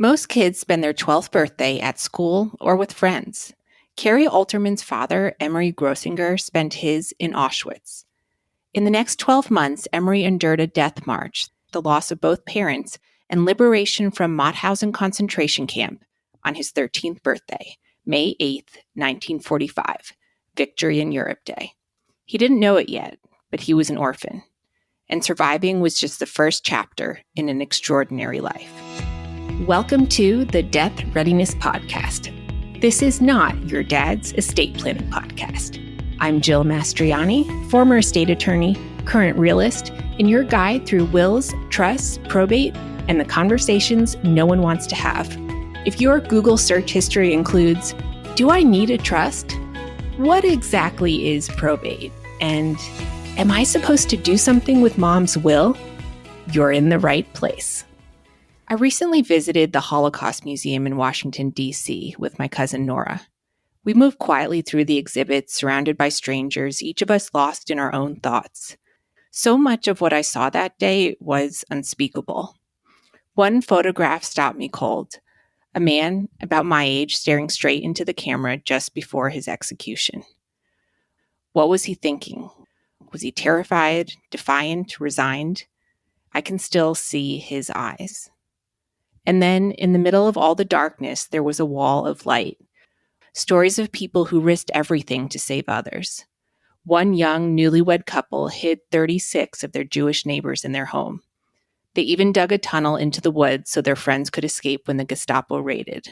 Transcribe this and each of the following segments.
Most kids spend their 12th birthday at school or with friends. Kari Alterman's father, Emery Grosinger, spent his in Auschwitz. In the next 12 months, Emery endured a death march, the loss of both parents, and liberation from Mauthausen concentration camp on his 13th birthday, May 8th, 1945, Victory in Europe Day. He didn't know it yet, but he was an orphan. And surviving was just the first chapter in an extraordinary life. Welcome to the Death Readiness Podcast. This is not your dad's estate planning podcast. I'm Jill Mastriani, former estate attorney, current realist, and your guide through wills, trusts, probate, and the conversations no one wants to have. If your Google search history includes, "Do I need a trust? What exactly is probate? And am I supposed to do something with mom's will?" You're in the right place. I recently visited the Holocaust Museum in Washington, D.C. with my cousin Nora. We moved quietly through the exhibits, surrounded by strangers, each of us lost in our own thoughts. So much of what I saw that day was unspeakable. One photograph stopped me cold. A man about my age staring straight into the camera just before his execution. What was he thinking? Was he terrified, defiant, resigned? I can still see his eyes. And then, in the middle of all the darkness, there was a wall of light. Stories of people who risked everything to save others. One young, newlywed couple hid 36 of their Jewish neighbors in their home. They even dug a tunnel into the woods so their friends could escape when the Gestapo raided.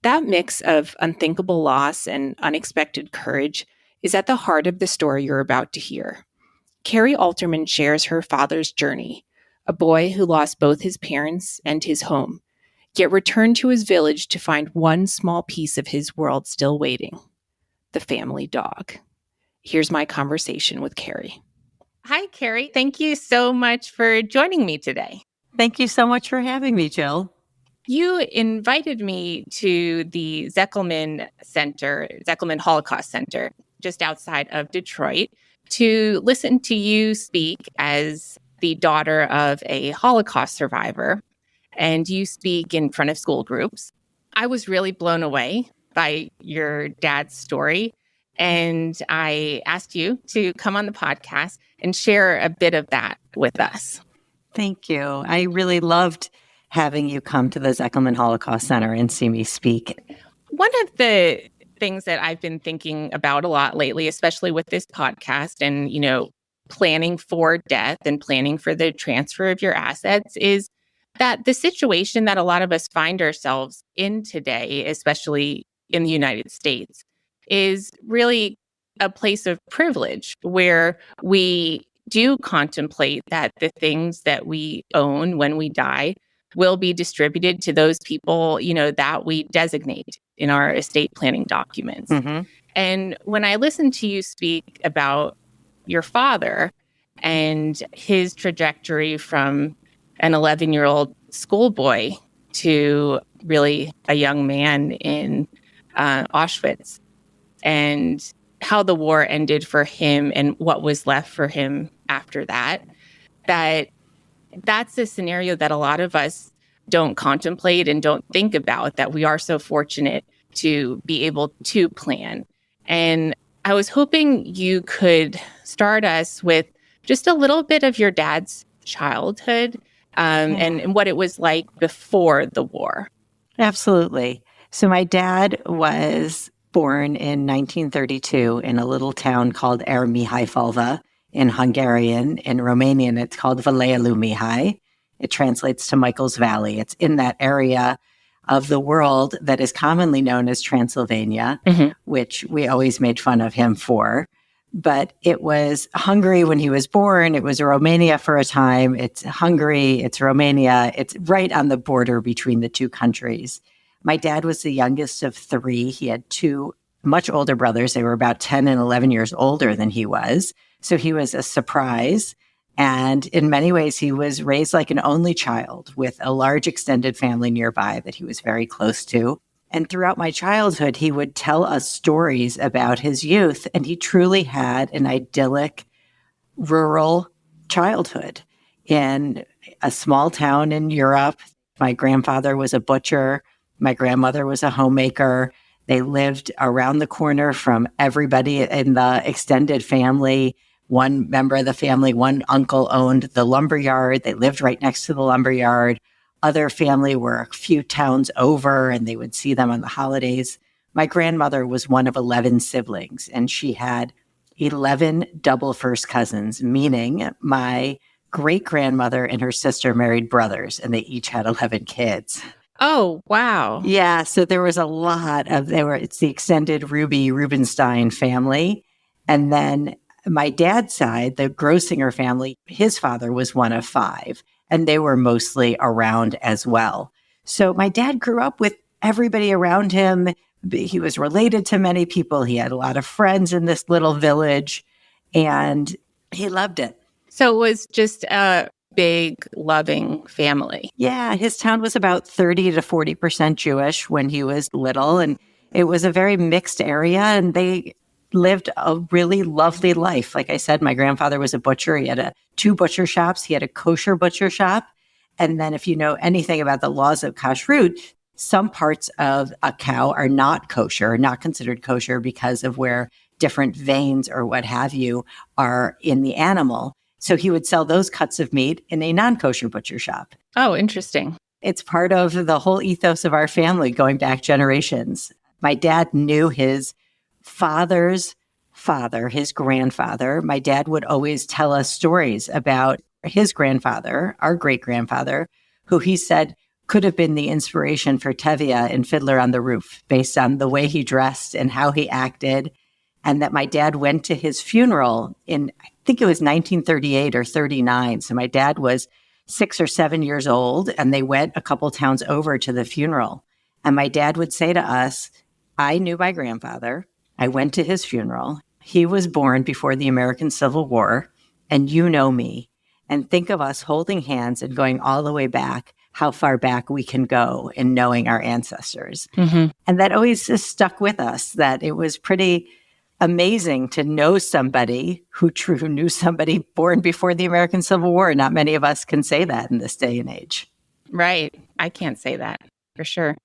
That mix of unthinkable loss and unexpected courage is at the heart of the story you're about to hear. Kari Alterman shares her father's journey, a boy who lost both his parents and his home, yet returned to his village to find one small piece of his world still waiting: the family dog. Here's my conversation with Kari. Hi, Kari. Thank you so much for joining me today. Thank you so much for having me, Jill. You invited me to the Zeckelman Holocaust Center, just outside of Detroit, to listen to you speak as the daughter of a Holocaust survivor, and you speak in front of school groups. I was really blown away by your dad's story, and I asked you to come on the podcast and share a bit of that with us. Thank you. I really loved having you come to the Zeckelman Holocaust Center and see me speak. One of the things that I've been thinking about a lot lately, especially with this podcast and, planning for death and planning for the transfer of your assets, is that the situation that a lot of us find ourselves in today, especially in the United States, is really a place of privilege where we do contemplate that the things that we own when we die will be distributed to those people, that we designate in our estate planning documents. Mm-hmm. And when I listened to you speak about your father and his trajectory from an 11-year-old schoolboy to really a young man in Auschwitz, and how the war ended for him and what was left for him after that, that's a scenario that a lot of us don't contemplate and don't think about, that we are so fortunate to be able to plan. And I was hoping you could start us with just a little bit of your dad's childhood and what it was like before the war. Absolutely. So my dad was born in 1932 in a little town called Mihai in Hungarian. In Romanian, it's called Valealu Mihai. It translates to Michael's Valley. It's in that area of the world that is commonly known as Transylvania, which we always made fun of him for. But it was Hungary when he was born. It was Romania for a time. It's Hungary, it's Romania. It's right on the border between the two countries. My dad was the youngest of three. He had two much older brothers. They were about 10 and 11 years older than he was. So he was a surprise. And in many ways, he was raised like an only child with a large extended family nearby that he was very close to. And throughout my childhood, he would tell us stories about his youth. And he truly had an idyllic rural childhood in a small town in Europe. My grandfather was a butcher. My grandmother was a homemaker. They lived around the corner from everybody in the extended family. One member of the family, one uncle owned the lumber yard. They lived right next to the lumber yard. Other family were a few towns over, and they would see them on the holidays. My grandmother was one of 11 siblings, and she had 11 double first cousins, meaning my great-grandmother and her sister married brothers, and they each had 11 kids. Oh, wow. Yeah, so there was a lot of, it's the extended Ruby Rubenstein family. And then my dad's side, the Grosinger family, his father was one of 5, and they were mostly around as well. So my dad grew up with everybody around him. He was related to many people. He had a lot of friends in this little village, and he loved it. So it was just a big, loving family. Yeah, his town was about 30 to 40% Jewish when he was little, and it was a very mixed area, and they lived a really lovely life. Like I said, my grandfather was a butcher. He had 2 butcher shops. He had a kosher butcher shop. And then if you know anything about the laws of kashrut, some parts of a cow are not kosher, not considered kosher because of where different veins or what have you are in the animal. So he would sell those cuts of meat in a non-kosher butcher shop. Oh, interesting. It's part of the whole ethos of our family going back generations. My dad knew his father's father, his grandfather. My dad would always tell us stories about his grandfather, our great-grandfather, who he said could have been the inspiration for Tevye in Fiddler on the Roof, based on the way he dressed and how he acted. And that my dad went to his funeral in, I think it was 1938 or 39. So my dad was 6 or 7 years old, and they went a couple towns over to the funeral. And my dad would say to us, I knew my grandfather. I went to his funeral. He was born before the American Civil War, and you know me. And think of us holding hands and going all the way back, how far back we can go in knowing our ancestors. Mm-hmm. And that always just stuck with us, that it was pretty amazing to know somebody who knew somebody born before the American Civil War. Not many of us can say that in this day and age. Right. I can't say that for sure.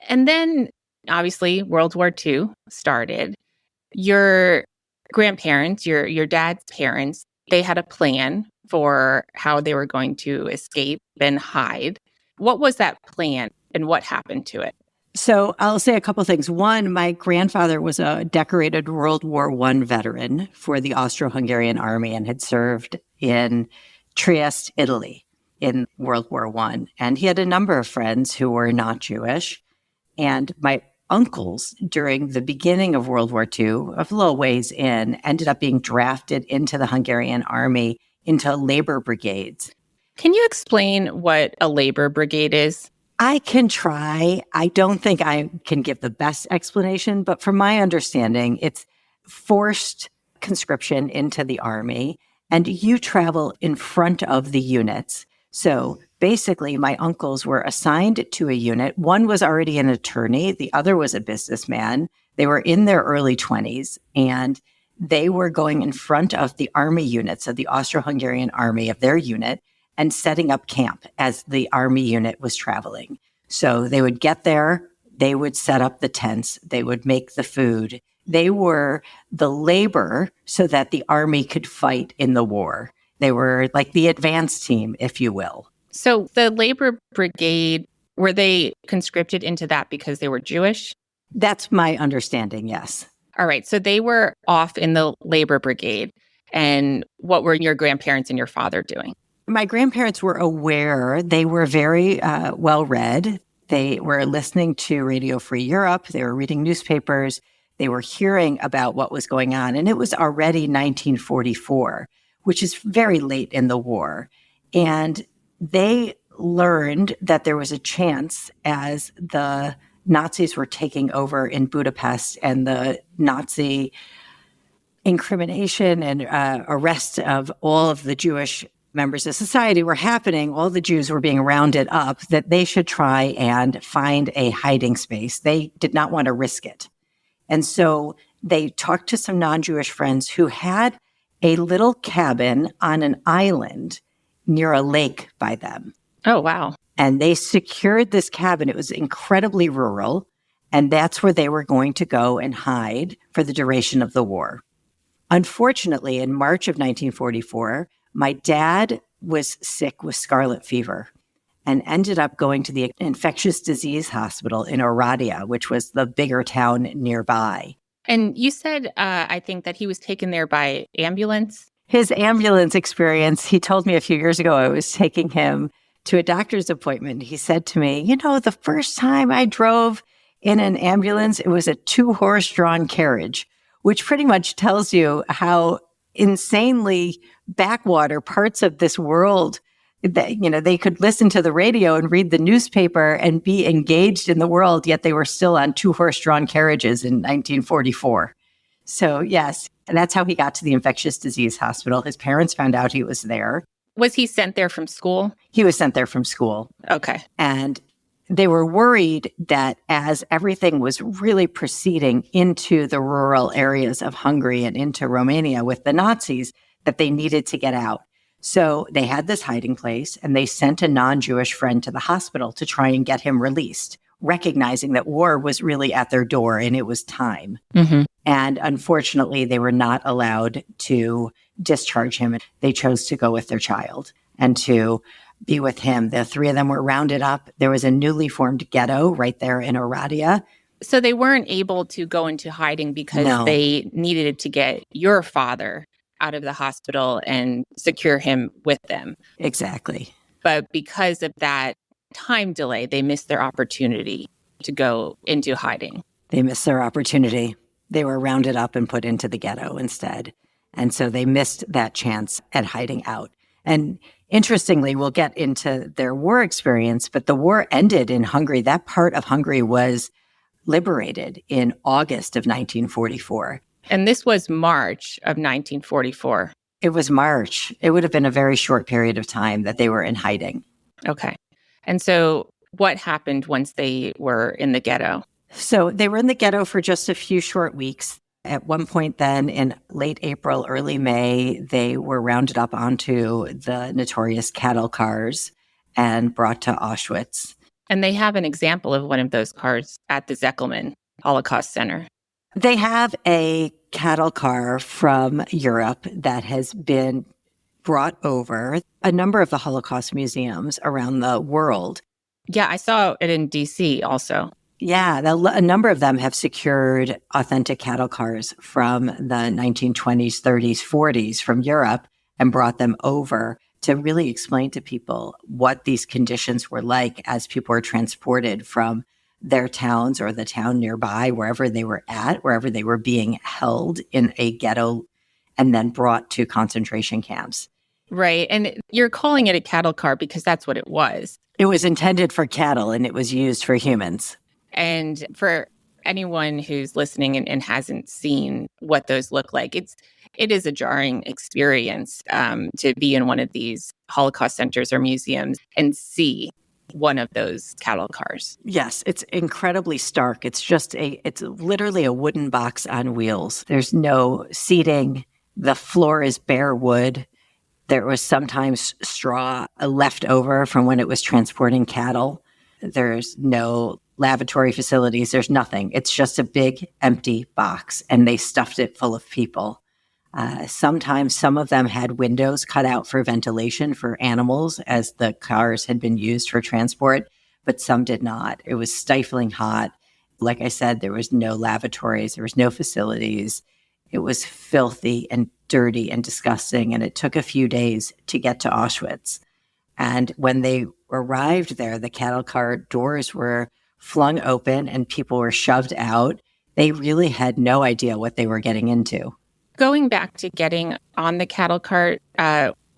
And then obviously World War II started. Your grandparents, your dad's parents, they had a plan for how they were going to escape and hide. What was that plan and what happened to it? So I'll say a couple things. One, my grandfather was a decorated World War I veteran for the Austro-Hungarian army and had served in Trieste, Italy in World War I. And he had a number of friends who were not Jewish. And my uncles, during the beginning of World War II, a little ways in, ended up being drafted into the Hungarian army into labor brigades. Can you explain what a labor brigade is? I can try. I don't think I can give the best explanation, but from my understanding, it's forced conscription into the army, and you travel in front of the units. So basically, my uncles were assigned to a unit. One was already an attorney. The other was a businessman. They were in their early 20s, and they were going in front of the army units of the Austro-Hungarian army of their unit and setting up camp as the army unit was traveling. So they would get there, they would set up the tents, they would make the food. They were the labor so that the army could fight in the war. They were like the advance team, if you will. So the labor brigade, were they conscripted into that because they were Jewish? That's my understanding, yes. All right. So they were off in the labor brigade. And what were your grandparents and your father doing? My grandparents were aware. They were very well-read. They were listening to Radio Free Europe. They were reading newspapers. They were hearing about what was going on. And it was already 1944, which is very late in the war. And they learned that there was a chance, as the Nazis were taking over in Budapest and the Nazi incrimination and arrest of all of the Jewish members of society were happening, all the Jews were being rounded up, that they should try and find a hiding space. They did not want to risk it. And so they talked to some non-Jewish friends who had a little cabin on an island near a lake by them. Oh, wow. And they secured this cabin. It was incredibly rural. And that's where they were going to go and hide for the duration of the war. Unfortunately, in March of 1944, my dad was sick with scarlet fever and ended up going to the infectious disease hospital in Oradea, which was the bigger town nearby. And you said, I think, that he was taken there by ambulance. His ambulance experience, he told me a few years ago, I was taking him to a doctor's appointment. He said to me, the first time I drove in an ambulance, it was a 2-horse-drawn carriage, which pretty much tells you how insanely backwater parts of this world that, they could listen to the radio and read the newspaper and be engaged in the world, yet they were still on 2-horse-drawn carriages in 1944. So yes, and that's how he got to the infectious disease hospital. His parents found out he was there. Was he sent there from school? He was sent there from school. Okay. And they were worried that as everything was really proceeding into the rural areas of Hungary and into Romania with the Nazis, that they needed to get out. So they had this hiding place, and they sent a non-Jewish friend to the hospital to try and get him released, recognizing that war was really at their door and it was time. Mm-hmm. And unfortunately, they were not allowed to discharge him. They chose to go with their child and to be with him. The 3 of them were rounded up. There was a newly formed ghetto right there in Oradea. So they weren't able to go into hiding because they needed to get your father out of the hospital and secure him with them. Exactly. But because of that time delay, they missed their opportunity to go into hiding. They missed their opportunity. They were rounded up and put into the ghetto instead. And so they missed that chance at hiding out. And interestingly, we'll get into their war experience, but the war ended in Hungary. That part of Hungary was liberated in August of 1944. And this was March of 1944. It was March. It would have been a very short period of time that they were in hiding. Okay. And so what happened once they were in the ghetto? So they were in the ghetto for just a few short weeks. At one point then, in late April, early May, they were rounded up onto the notorious cattle cars and brought to Auschwitz. And they have an example of one of those cars at the Zeckelman Holocaust Center. They have a cattle car from Europe that has been brought over a number of the Holocaust museums around the world. Yeah, I saw it in D.C. also. Yeah, a number of them have secured authentic cattle cars from the 1920s, 30s, 40s from Europe and brought them over to really explain to people what these conditions were like as people were transported from their towns or the town nearby, wherever they were at, wherever they were being held in a ghetto and then brought to concentration camps. Right. And you're calling it a cattle car because that's what it was. It was intended for cattle and it was used for humans. And for anyone who's listening and hasn't seen what those look like, it is a jarring experience to be in one of these Holocaust centers or museums and see one of those cattle cars. Yes, it's incredibly stark. It's literally a wooden box on wheels. There's no seating. The floor is bare wood. There was sometimes straw left over from when it was transporting cattle. There's no lavatory facilities. There's nothing. It's just a big empty box, and they stuffed it full of people. Sometimes some of them had windows cut out for ventilation for animals as the cars had been used for transport, but some did not. It was stifling hot. Like I said, there was no lavatories. There was no facilities. It was filthy and dirty and disgusting, and it took a few days to get to Auschwitz. And when they arrived there, the cattle car doors were flung open and people were shoved out. They really had no idea what they were getting into. Going back to getting on the cattle cart,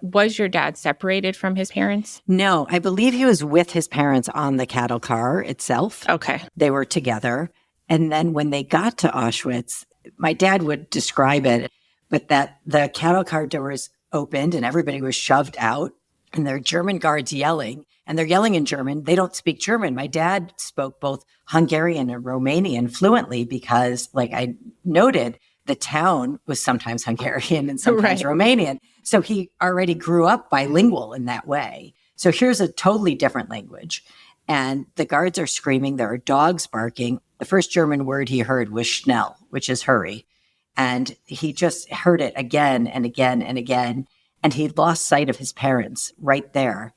was your dad separated from his parents? No, I believe he was with his parents on the cattle car itself. Okay. They were together. And then when they got to Auschwitz, my dad would describe it, but that the cattle car doors opened and everybody was shoved out and there are German guards yelling, and they're yelling in German. They don't speak German. My dad spoke both Hungarian and Romanian fluently because, like I noted, the town was sometimes Hungarian and sometimes Romanian. So he already grew up bilingual in that way. So here's a totally different language. And the guards are screaming. There are dogs barking. The first German word he heard was schnell, which is hurry. And he just heard it again and again and again. And he lost sight of his parents right there.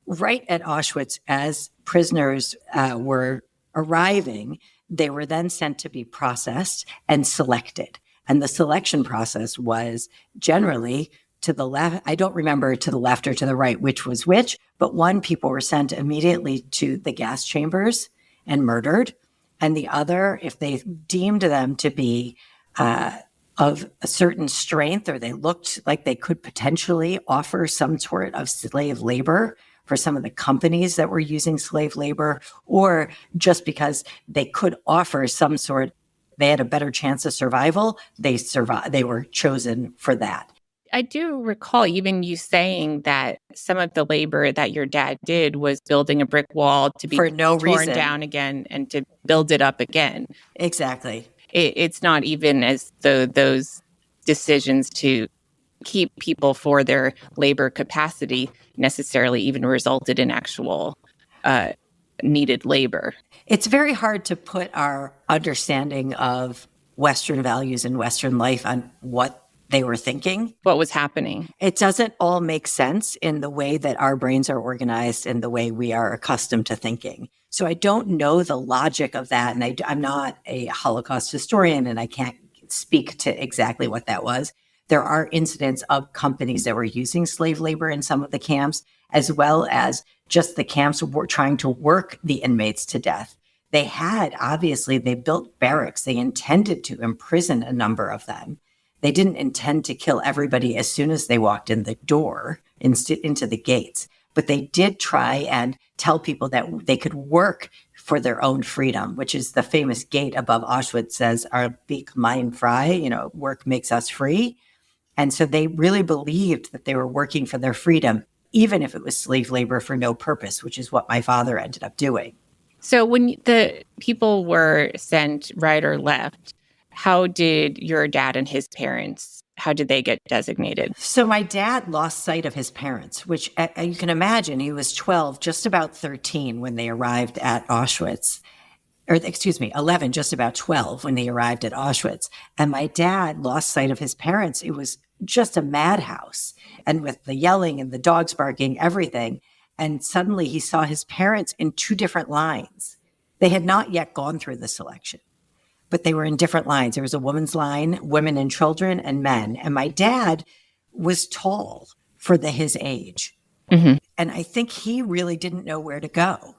Right at Auschwitz, as prisoners were arriving, they were then sent to be processed and selected. And the selection process was generally to the left. I don't remember to the left or to the right which was which, but one, people were sent immediately to the gas chambers and murdered. And the other, if they deemed them to be of a certain strength, or they looked like they could potentially offer some sort of slave labor for some of the companies that were using slave labor, or just because they could offer some sort, they had a better chance of survival, they were chosen for that. I do recall even you saying that some of the labor that your dad did was building a brick wall to be for no torn reason. down again and to build it up again. Exactly. It's not even as though those decisions to keep people for their labor capacity necessarily even resulted in actual needed labor. It's very hard to put our understanding of Western values and Western life on what they were thinking. What was happening? It doesn't all make sense in the way that our brains are organized and the way we are accustomed to thinking. So I don't know the logic of that. And I'm not a Holocaust historian, and I can't speak to exactly what that was. There are incidents of companies that were using slave labor in some of the camps, as well as just the camps were trying to work the inmates to death. They built barracks. They intended to imprison a number of them. They didn't intend to kill everybody as soon as they walked in the door, into the gates. But they did try and tell people that they could work for their own freedom, which is the famous gate above Auschwitz says, "Arbeit macht frei," work makes us free. And so they really believed that they were working for their freedom, even if it was slave labor for no purpose, which is what my father ended up doing. So when the people were sent right or left, how did your dad and his parents, how did they get designated? So my dad lost sight of his parents, which you can imagine he was 12, just about 13 when they arrived at Auschwitz. 11, just about 12 when they arrived at Auschwitz. And my dad lost sight of his parents. It was just a madhouse. And with the yelling and the dogs barking, everything. And suddenly he saw his parents in two different lines. They had not yet gone through the selection, but they were in different lines. There was a women's line, women and children, and men. And my dad was tall for his age. Mm-hmm. And I think he really didn't know where to go.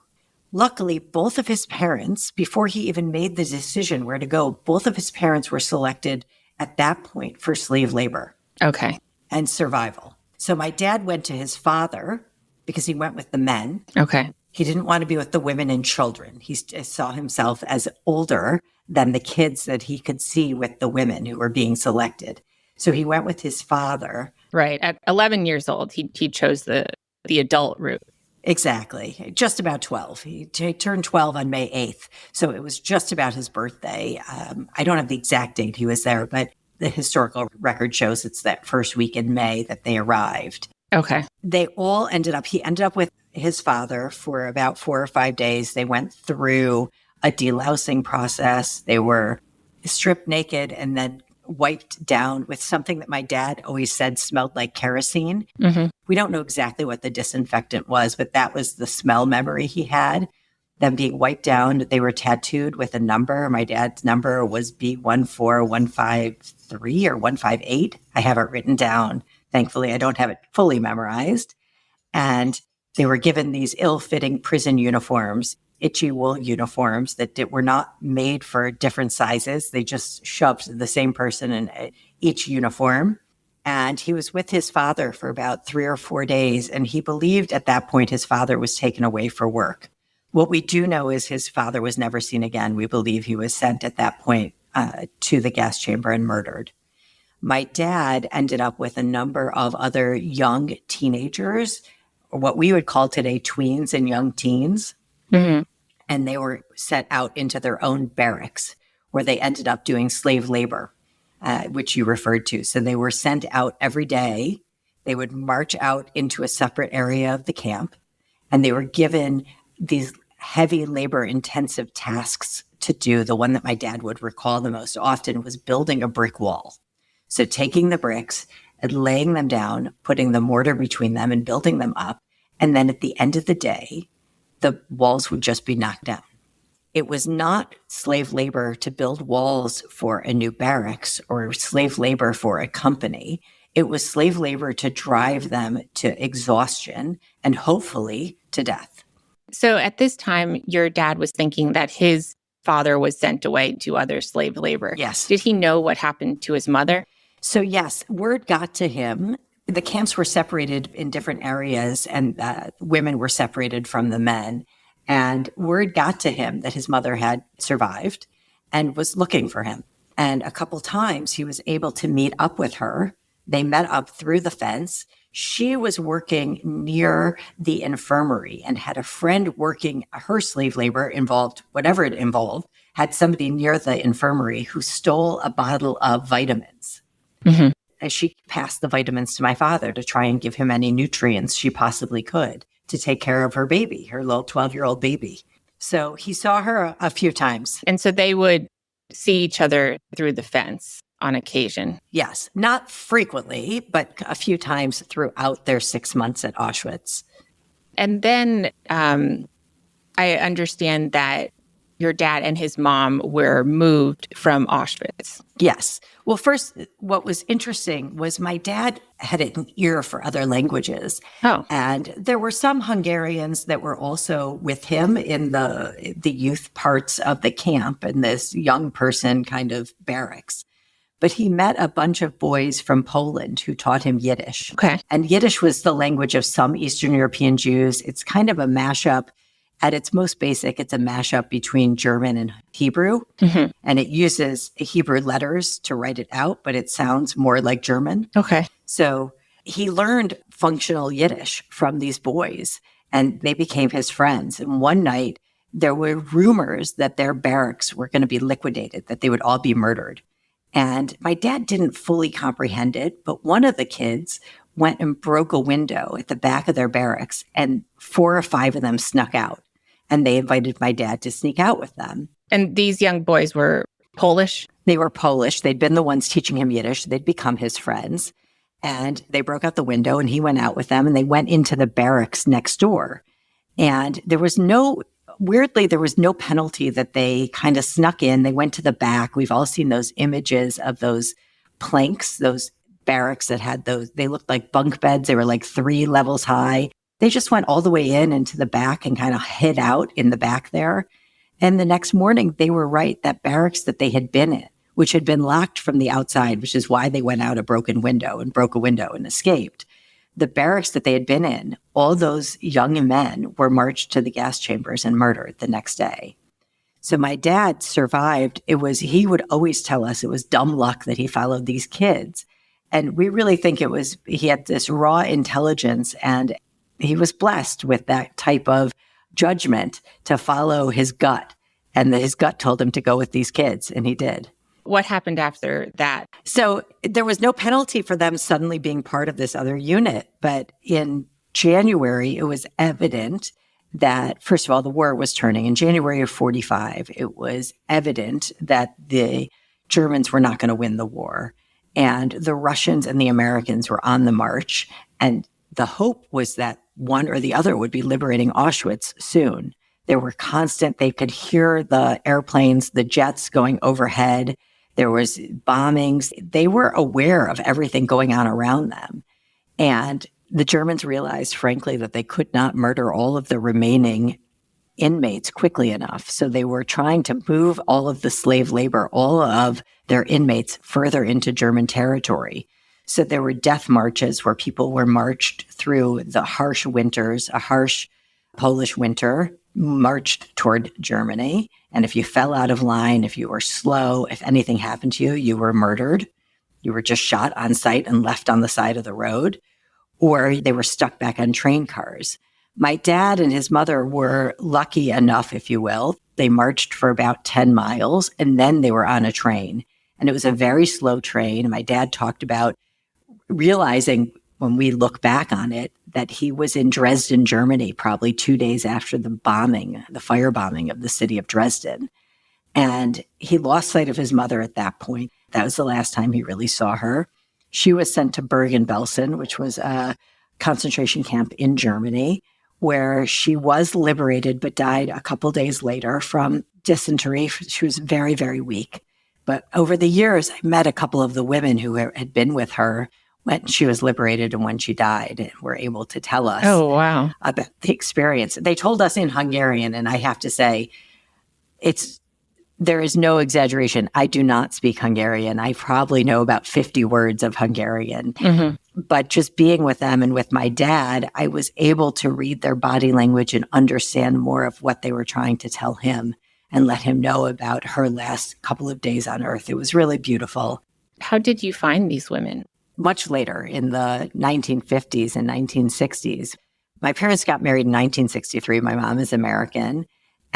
Luckily, both of his parents, before he even made the decision where to go, both of his parents were selected at that point for slave labor. Okay. And survival. So my dad went to his father because he went with the men. Okay. He didn't want to be with the women and children. He saw himself as older than the kids that he could see with the women who were being selected. So he went with his father. Right. At 11 years old, he chose the adult route. Exactly. Just about 12. He turned 12 on May 8th. So it was just about his birthday. I don't have the exact date he was there, but the historical record shows it's that first week in May that they arrived. Okay. He ended up with his father for about 4 or 5 days. They went through a delousing process. They were stripped naked and then wiped down with something that my dad always said smelled like kerosene. Mm-hmm. We don't know exactly what the disinfectant was, but that was the smell memory he had. Them being wiped down, they were tattooed with a number. My dad's number was B14153 or 158. I have it written down. Thankfully, I don't have it fully memorized. And they were given these ill-fitting prison uniforms, itchy wool uniforms that were not made for different sizes. They just shoved the same person in each uniform. And he was with his father for about 3 or 4 days. And he believed at that point his father was taken away for work. What we do know is his father was never seen again. We believe he was sent at that point to the gas chamber and murdered. My dad ended up with a number of other young teenagers, or what we would call today tweens and young teens. Mm-hmm. And they were set out into their own barracks where they ended up doing slave labor, which you referred to. So they were sent out every day. They would march out into a separate area of the camp. and they were given these heavy labor-intensive tasks to do. The one that my dad would recall the most often was building a brick wall. So taking the bricks and laying them down, putting the mortar between them and building them up. And then at the end of the day, the walls would just be knocked down. It was not slave labor to build walls for a new barracks or slave labor for a company. It was slave labor to drive them to exhaustion and hopefully to death. So at this time, your dad was thinking that his father was sent away to other slave labor. Yes. Did he know what happened to his mother? So yes, word got to him. The camps were separated in different areas, and women were separated from the men. And word got to him that his mother had survived and was looking for him. And a couple times he was able to meet up with her. They met up through the fence. She was working near the infirmary and had a friend working her slave labor involved, whatever it involved, had somebody near the infirmary who stole a bottle of vitamins. Mm-hmm. And she passed the vitamins to my father to try and give him any nutrients she possibly could to take care of her baby, her little 12-year-old baby. So he saw her a few times. And so they would see each other through the fence on occasion. Yes, not frequently, but a few times throughout their 6 months at Auschwitz. And then I understand that your dad and his mom were moved from Auschwitz. Yes. Well, first, what was interesting was my dad had an ear for other languages. Oh. And there were some Hungarians that were also with him in the youth parts of the camp and this young person kind of barracks. But he met a bunch of boys from Poland who taught him Yiddish. Okay. And Yiddish was the language of some Eastern European Jews. It's kind of a mashup. At its most basic, it's a mashup between German and Hebrew. Mm-hmm. And it uses Hebrew letters to write it out, but it sounds more like German. Okay. So he learned functional Yiddish from these boys, and they became his friends. And one night, there were rumors that their barracks were going to be liquidated, that they would all be murdered. And my dad didn't fully comprehend it, but one of the kids went and broke a window at the back of their barracks, and 4 or 5 of them snuck out. And they invited my dad to sneak out with them. And these young boys were Polish? They were Polish. They'd been the ones teaching him Yiddish. They'd become his friends. And they broke out the window and he went out with them and they went into the barracks next door. And there was no penalty that they kind of snuck in. They went to the back. We've all seen those images of those planks, those barracks that had those, they looked like bunk beds. They were like 3 levels high. They just went all the way in into the back and kind of hid out in the back there. And the next morning, they were right. That barracks that they had been in, which had been locked from the outside, which is why they went out a broken window and broke a window and escaped. The barracks that they had been in, all those young men were marched to the gas chambers and murdered the next day. So my dad survived. He would always tell us it was dumb luck that he followed these kids. And we really think he had this raw intelligence and he was blessed with that type of judgment to follow his gut. And his gut told him to go with these kids, and he did. What happened after that? So there was no penalty for them suddenly being part of this other unit. But in January, it was evident that, first of all, the war was turning. In January of 1945, it was evident that the Germans were not going to win the war. And the Russians and the Americans were on the march. And the hope was that one or the other would be liberating Auschwitz soon. There were they could hear the airplanes, the jets going overhead. There was bombings. They were aware of everything going on around them. And the Germans realized, frankly, that they could not murder all of the remaining inmates quickly enough. So they were trying to move all of the slave labor, all of their inmates further into German territory. So there were death marches where people were marched through the harsh winters, a harsh Polish winter, marched toward Germany. And if you fell out of line, if you were slow, if anything happened to you, you were murdered. You were just shot on sight and left on the side of the road, or they were stuck back on train cars. My dad and his mother were lucky enough, if you will. They marched for about 10 miles and then they were on a train. And it was a very slow train. And my dad talked about realizing when we look back on it that he was in Dresden, Germany, probably 2 days after the firebombing of the city of Dresden. And he lost sight of his mother at that point. That was the last time he really saw her. She was sent to Bergen-Belsen, which was a concentration camp in Germany, where she was liberated but died a couple days later from dysentery. She was very, very weak. But over the years, I met a couple of the women who had been with her when she was liberated and when she died, and were able to tell us about the experience. They told us in Hungarian, and I have to say, there is no exaggeration. I do not speak Hungarian. I probably know about 50 words of Hungarian. Mm-hmm. But just being with them and with my dad, I was able to read their body language and understand more of what they were trying to tell him and let him know about her last couple of days on Earth. It was really beautiful. How did you find these women? Much later, in the 1950s and 1960s. My parents got married in 1963. My mom is American.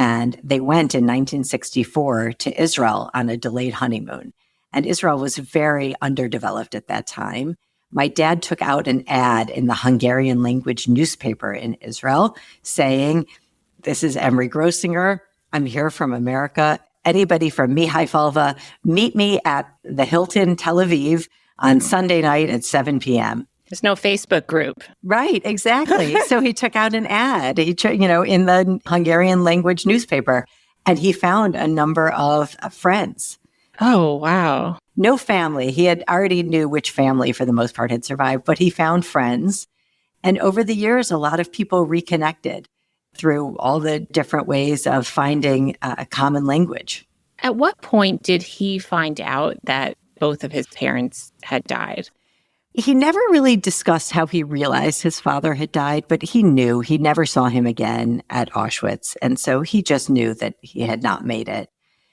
And they went in 1964 to Israel on a delayed honeymoon. And Israel was very underdeveloped at that time. My dad took out an ad in the Hungarian language newspaper in Israel saying, "This is Emery Grosinger. I'm here from America. Anybody from Mihai, meet me at the Hilton, Tel Aviv on Sunday night at 7 p.m. There's no Facebook group. Right, exactly. So he took out an ad, in the Hungarian language newspaper, and he found a number of friends. Oh, wow. No family. He had already knew which family for the most part had survived, but he found friends. And over the years, a lot of people reconnected through all the different ways of finding a common language. At what point did he find out that both of his parents had died? He never really discussed how he realized his father had died, but he knew. He never saw him again at Auschwitz. And so he just knew that he had not made it.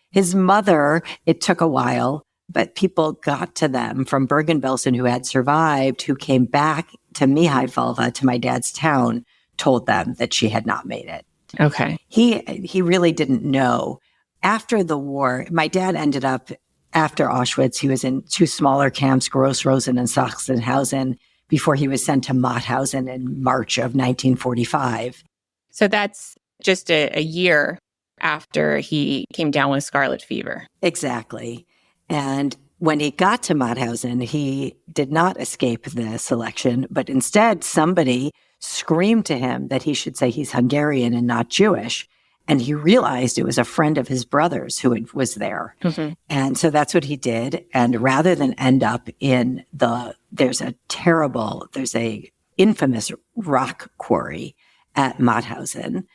His mother, it took a while, but people got to them from Bergen-Belsen who had survived, who came back to Mihai, to my dad's town, told them that she had not made it. Okay. He really didn't know. After the war, my dad ended up, after Auschwitz, he was in two smaller camps, Gross-Rosen and Sachsenhausen, before he was sent to Mauthausen in March of 1945. So that's just a year after he came down with scarlet fever. Exactly. And when he got to Mauthausen, he did not escape the selection, but instead somebody screamed to him that he should say he's Hungarian and not Jewish. And he realized it was a friend of his brother's who was there. Mm-hmm. And so that's what he did. And rather than end up in there's a infamous rock quarry at Mauthausen.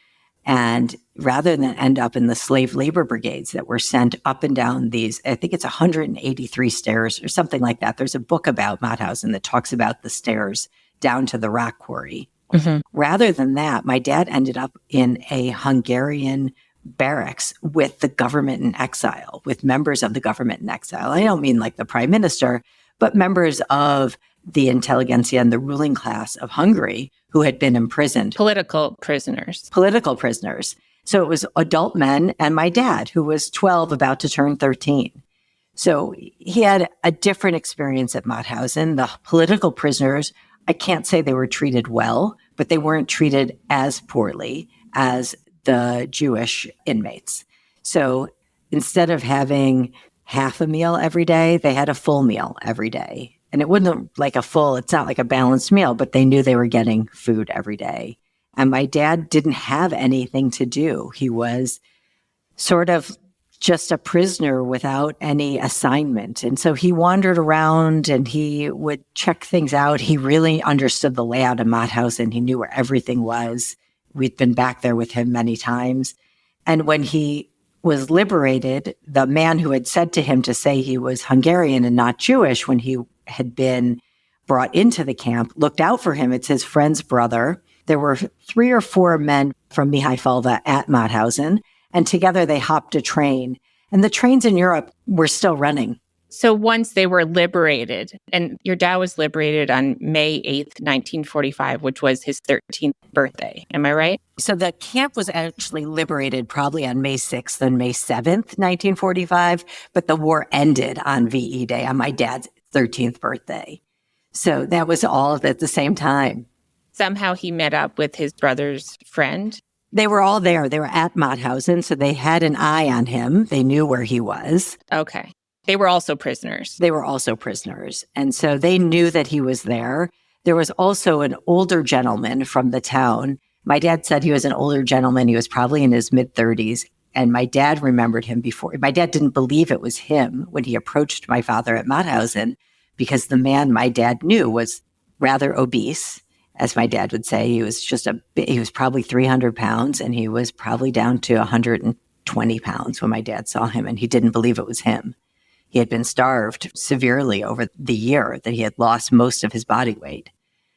And rather than end up in the slave labor brigades that were sent up and down these, I think it's 183 stairs or something like that. There's a book about Mauthausen that talks about the stairs down to the rock quarry. Mm-hmm. Rather than that, my dad ended up in a Hungarian barracks with the government in exile, with members of the government in exile. I don't mean like the prime minister, but members of the intelligentsia and the ruling class of Hungary who had been imprisoned. Political prisoners. So it was adult men and my dad, who was 12, about to turn 13. So he had a different experience at Mauthausen. The political prisoners, I can't say they were treated well, but they weren't treated as poorly as the Jewish inmates. So instead of having half a meal every day, they had a full meal every day. And it wasn't like it's not like a balanced meal, but they knew they were getting food every day. And my dad didn't have anything to do. He was sort of just a prisoner without any assignment. And so he wandered around and he would check things out. He really understood the layout of Mauthausen. He knew where everything was. We'd been back there with him many times. And when he was liberated, the man who had said to him to say he was Hungarian and not Jewish when he had been brought into the camp looked out for him. It's his friend's brother. There were 3 or 4 men from Mihai at Mauthausen. And together they hopped a train. And the trains in Europe were still running. So once they were liberated, and your dad was liberated on May 8th, 1945, which was his 13th birthday. Am I right? So the camp was actually liberated probably on May 6th and May 7th, 1945. But the war ended on VE Day, on my dad's 13th birthday. So that was all at the same time. somehow he met up with his brother's friend. They were all there. They were at Mauthausen, so they had an eye on him. They knew where he was. Okay. They were also prisoners. They were also prisoners. And so they knew that he was there. There was also an older gentleman from the town. My dad said he was an older gentleman. He was probably in his mid-30s. And my dad remembered him before. My dad didn't believe it was him when he approached my father at Mauthausen, because the man my dad knew was rather obese, as my dad would say. He was he was probably 300 pounds, and he was probably down to 120 pounds when my dad saw him, and he didn't believe it was him. He had been starved severely over the year that he had lost most of his body weight.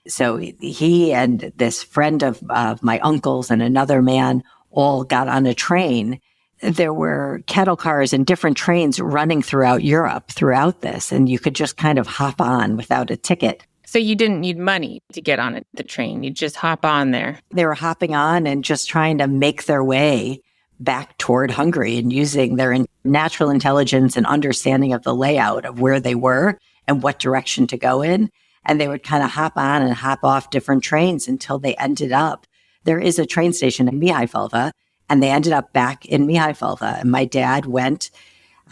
So he and this friend of my uncle's and another man all got on a train. There were kettle cars and different trains running throughout Europe throughout this, and you could just kind of hop on without a ticket. So you didn't need money to get on the train. You just hop on there. They were hopping on and just trying to make their way back toward Hungary and using their natural intelligence and understanding of the layout of where they were and what direction to go in. And they would kind of hop on and hop off different trains until they ended up. There is a train station in Mauthausen, and they ended up back in Mauthausen. And my dad went,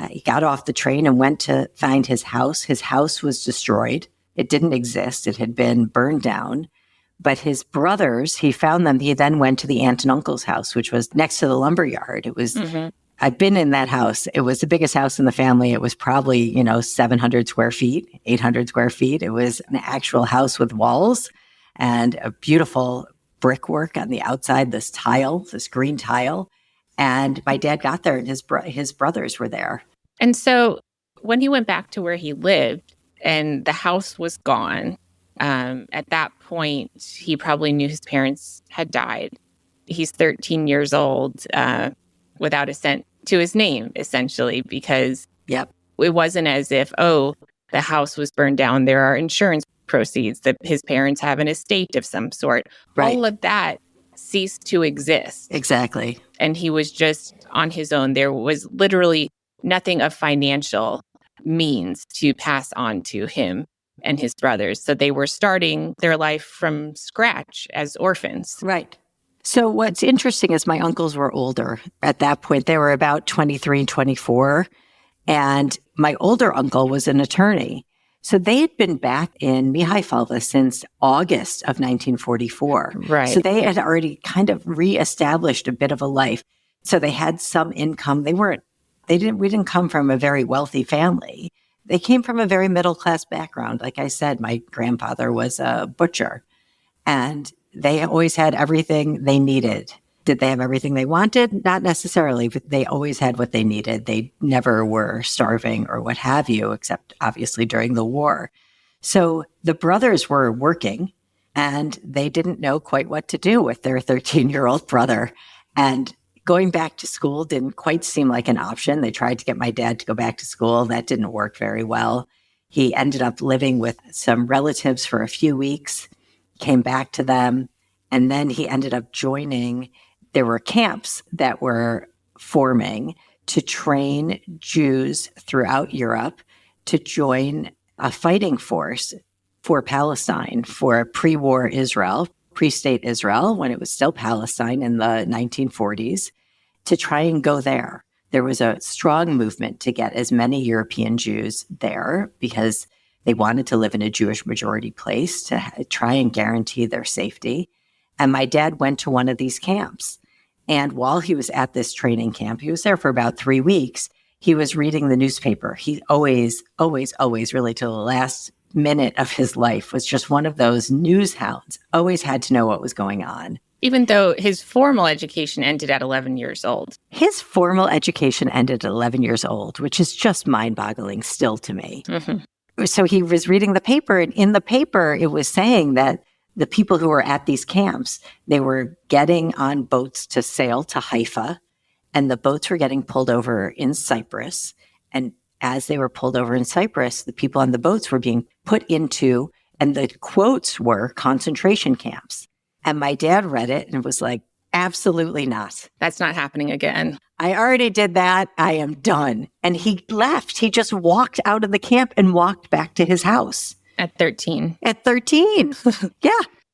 he got off the train and went to find his house. His house was destroyed. It didn't exist. It had been burned down. But his brothers, he found them. He then went to the aunt and uncle's house, which was next to the lumber yard. It was, I've been in that house. It was the biggest house in the family. It was probably, 700 square feet, 800 square feet. It was an actual house with walls and a beautiful brickwork on the outside, this green tile. And my dad got there and his brothers were there. And so when he went back to where he lived and the house was gone, at that point, he probably knew his parents had died. He's 13 years old without a cent to his name, essentially, because it wasn't as if, the house was burned down. There are insurance proceeds that his parents have an estate of some sort. Right. All of that ceased to exist. Exactly. And he was just on his own. There was literally nothing of financial means to pass on to him and his brothers. So they were starting their life from scratch as orphans. Right. So what's interesting is my uncles were older. At that point, they were about 23, 24. And my older uncle was an attorney. So they had been back in Mauthausen since August of 1944. Right. So they had already kind of reestablished a bit of a life. So they had some income. We didn't come from a very wealthy family. They came from a very middle-class background. Like I said, my grandfather was a butcher, and they always had everything they needed. Did they have everything they wanted? Not necessarily, but they always had what they needed. They never were starving or what have you, except obviously during the war. So the brothers were working, and they didn't know quite what to do with their 13-year-old brother. And going back to school didn't quite seem like an option. They tried to get my dad to go back to school. That didn't work very well. He ended up living with some relatives for a few weeks, came back to them, and then he ended up joining. There were camps that were forming to train Jews throughout Europe to join a fighting force for Palestine, for pre-war Israel, pre-state Israel, when it was still Palestine in the 1940s, to try and go there. There was a strong movement to get as many European Jews there because they wanted to live in a Jewish majority place to try and guarantee their safety. And my dad went to one of these camps. And while he was at this training camp, he was there for about 3 weeks, he was reading the newspaper. He always, really till the last minute of his life was just one of those news hounds, always had to know what was going on. Even though his formal education ended at 11 years old. His formal education ended at 11 years old, which is just mind-boggling still to me. Mm-hmm. So he was reading the paper, and in the paper, it was saying that the people who were at these camps, they were getting on boats to sail to Haifa, and the boats were getting pulled over in Cyprus. And as they were pulled over in Cyprus, the people on the boats were being put into, and the quotes were concentration camps. And my dad read it and was like, absolutely not. That's not happening again. I already did that. I am done. And he left. He just walked out of the camp and walked back to his house. At 13. At 13. Yeah.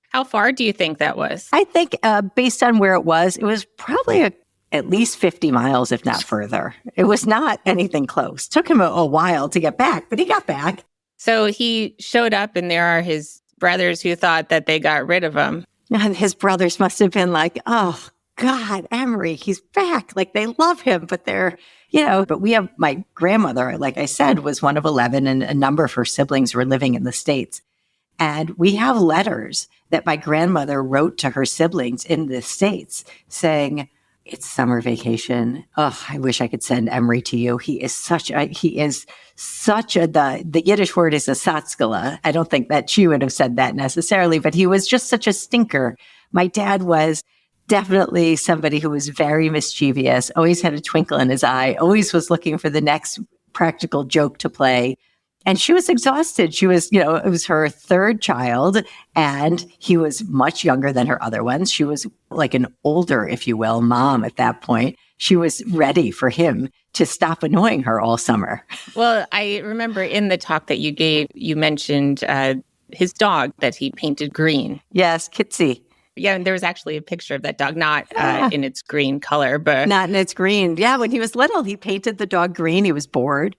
How far do you think that was? I think based on where it was probably at least 50 miles, if not further. It was not anything close. Took him a while to get back, but he got back. So he showed up, and there are his brothers who thought that they got rid of him. And his brothers must have been like, oh, God, Emery, he's back. Like, they love him, but they're, but we have my grandmother, like I said, was one of 11, and a number of her siblings were living in the States. And we have letters that my grandmother wrote to her siblings in the States saying, it's summer vacation. Oh, I wish I could send Emery to you. He is such a, the Yiddish word is a satskala. I don't think that she would have said that necessarily, but he was just such a stinker. My dad was definitely somebody who was very mischievous, always had a twinkle in his eye, always was looking for the next practical joke to play. And she was exhausted. She was, it was her third child, and he was much younger than her other ones. She was like an older, if you will, mom at that point. She was ready for him to stop annoying her all summer. Well, I remember in the talk that you gave, you mentioned his dog that he painted green. Yes, Kitsy. Yeah, and there was actually a picture of that dog, not in its green color, but... Not in its green. Yeah, when he was little, he painted the dog green. He was bored.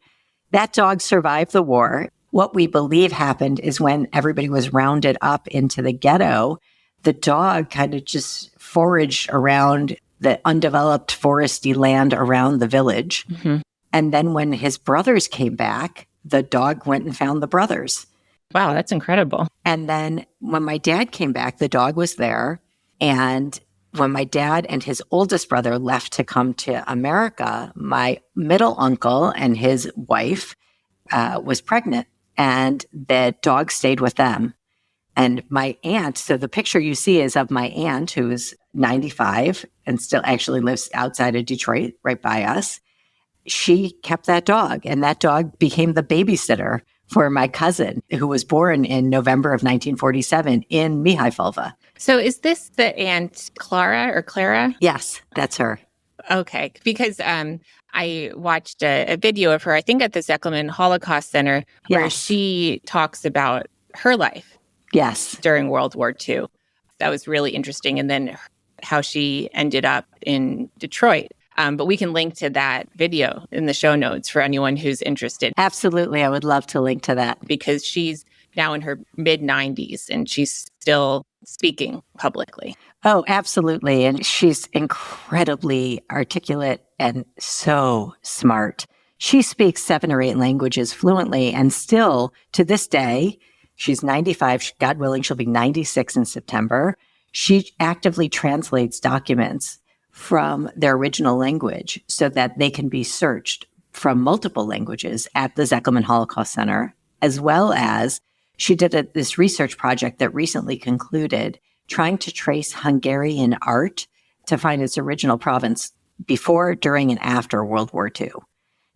That dog survived the war. What we believe happened is when everybody was rounded up into the ghetto, the dog kind of just foraged around the undeveloped foresty land around the village. Mm-hmm. And then when his brothers came back, the dog went and found the brothers. Wow, that's incredible. And then when my dad came back, the dog was there. And when my dad and his oldest brother left to come to America, my middle uncle and his wife was pregnant, and the dog stayed with them. And my aunt, so the picture you see is of my aunt, who's 95 and still actually lives outside of Detroit, right by us. She kept that dog, and that dog became the babysitter for my cousin, who was born in November of 1947 in Mauthausen. So is this the Aunt Clara or Clara? Yes, that's her. Okay, because I watched a video of her, I think at the Zekelman Holocaust Center, where she talks about her life. Yes. During World War II. That was really interesting. And then how she ended up in Detroit. But we can link to that video in the show notes for anyone who's interested. Absolutely. I would love to link to that. Because she's now in her mid-90s and she's still speaking publicly. Oh, absolutely. And she's incredibly articulate and so smart. She speaks 7 or 8 languages fluently, and still to this day, she's 95. God willing, she'll be 96 in September. She actively translates documents from their original language so that they can be searched from multiple languages at the Zekelman Holocaust Center, as well as she did this research project that recently concluded trying to trace Hungarian art to find its original provenance before, during, and after World War II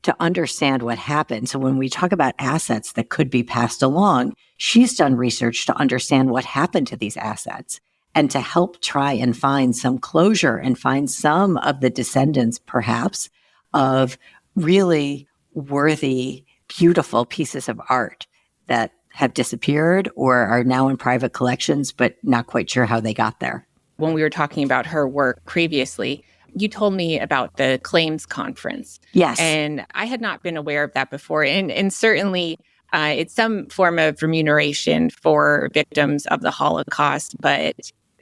to understand what happened. So when we talk about assets that could be passed along, she's done research to understand what happened to these assets and to help try and find some closure and find some of the descendants, perhaps, of really worthy, beautiful pieces of art that have disappeared or are now in private collections, but not quite sure how they got there. When we were talking about her work previously, you told me about the claims conference. Yes. And I had not been aware of that before. And certainly it's some form of remuneration for victims of the Holocaust, but,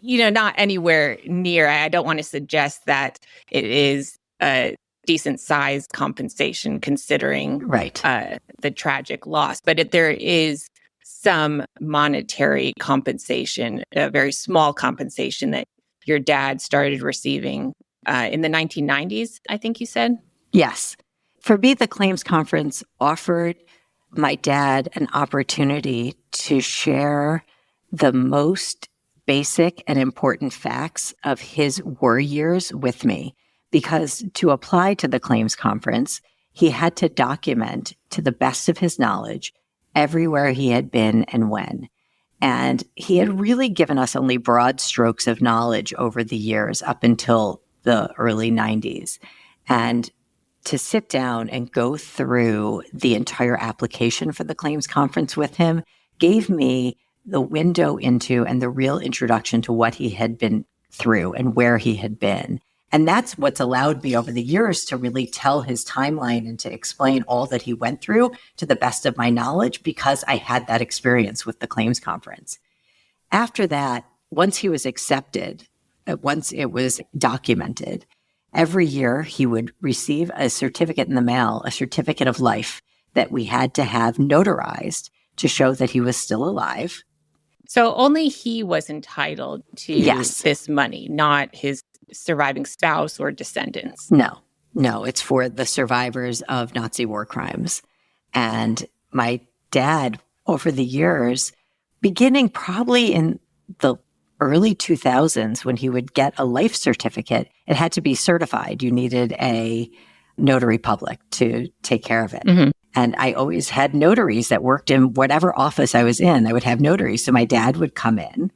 not anywhere near. I don't want to suggest that it is a decent size compensation considering the tragic loss. But there is some monetary compensation, a very small compensation that your dad started receiving in the 1990s, I think you said? Yes. For me, the claims conference offered my dad an opportunity to share the most basic and important facts of his war years with me. Because to apply to the claims conference, he had to document to the best of his knowledge everywhere he had been and when. And he had really given us only broad strokes of knowledge over the years up until the early 90s. And to sit down and go through the entire application for the claims conference with him gave me the window into and the real introduction to what he had been through and where he had been. And that's what's allowed me over the years to really tell his timeline and to explain all that he went through to the best of my knowledge, because I had that experience with the claims conference. After that, once he was accepted, once it was documented, every year he would receive a certificate in the mail, a certificate of life that we had to have notarized to show that he was still alive. So only he was entitled to this money, not his surviving spouse or descendants. No, it's for the survivors of Nazi war crimes. And my dad, over the years, beginning probably in the early 2000s, when he would get a life certificate, it had to be certified. You needed a notary public to take care of it. Mm-hmm. And I always had notaries that worked in whatever office I was in. I would have notaries. So my dad would come in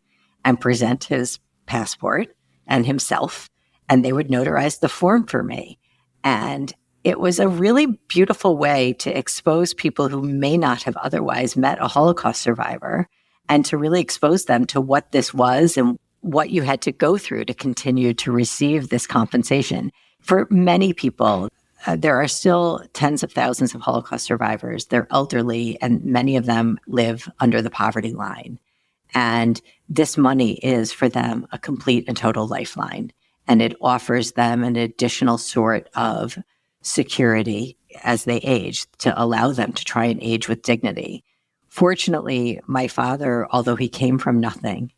and present his passport and himself, and they would notarize the form for me. And it was a really beautiful way to expose people who may not have otherwise met a Holocaust survivor, and to really expose them to what this was and what you had to go through to continue to receive this compensation. For many people, there are still tens of thousands of Holocaust survivors. They're elderly, and many of them live under the poverty line. And this money is for them a complete and total lifeline. And it offers them an additional sort of security as they age to allow them to try and age with dignity. Fortunately, my father, although he came from nothing,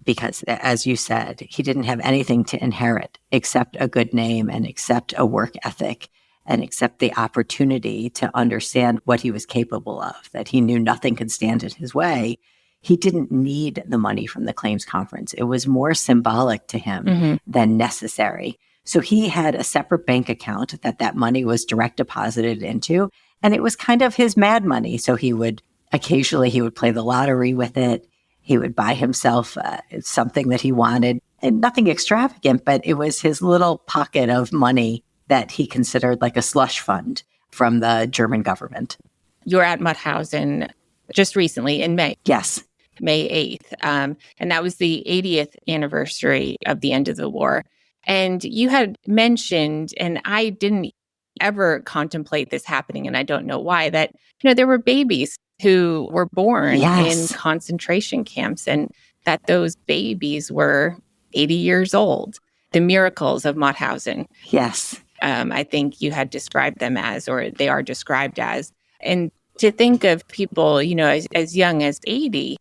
because as you said, he didn't have anything to inherit except a good name and except a work ethic and accept the opportunity to understand what he was capable of, that he knew nothing could stand in his way. He didn't need the money from the claims conference. It was more symbolic to him than necessary. So he had a separate bank account that money was direct deposited into, and it was kind of his mad money. So he would play the lottery with it. He would buy himself something that he wanted, and nothing extravagant, but it was his little pocket of money that he considered like a slush fund from the German government. You were at Mauthausen just recently in May. Yes. May 8th. And that was the 80th anniversary of the end of the war. And you had mentioned, and I didn't ever contemplate this happening, and I don't know why, that, there were babies who were born in concentration camps, and that those babies were 80 years old. The miracles of Mauthausen. Yes. I think you had described them as, or they are described as. And to think of people, as young as 80,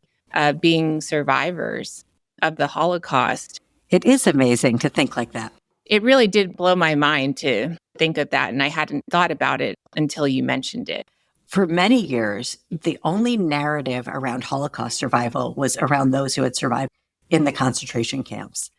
being survivors of the Holocaust. It is amazing to think like that. It really did blow my mind to think of that, and I hadn't thought about it until you mentioned it. For many years, the only narrative around Holocaust survival was around those who had survived in the concentration camps.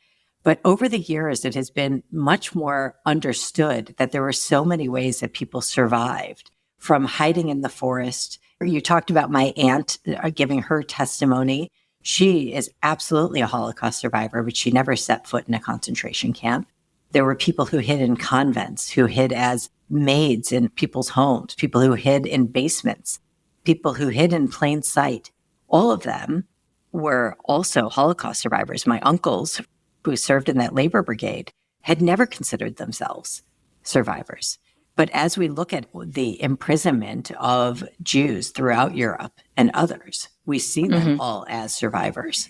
But over the years, it has been much more understood that there were so many ways that people survived, from hiding in the forest. You talked about my aunt giving her testimony. She is absolutely a Holocaust survivor, but she never set foot in a concentration camp. There were people who hid in convents, who hid as maids in people's homes, people who hid in basements, people who hid in plain sight. All of them were also Holocaust survivors. My uncles, who served in that labor brigade, had never considered themselves survivors. But as we look at the imprisonment of Jews throughout Europe and others, we see them all as survivors.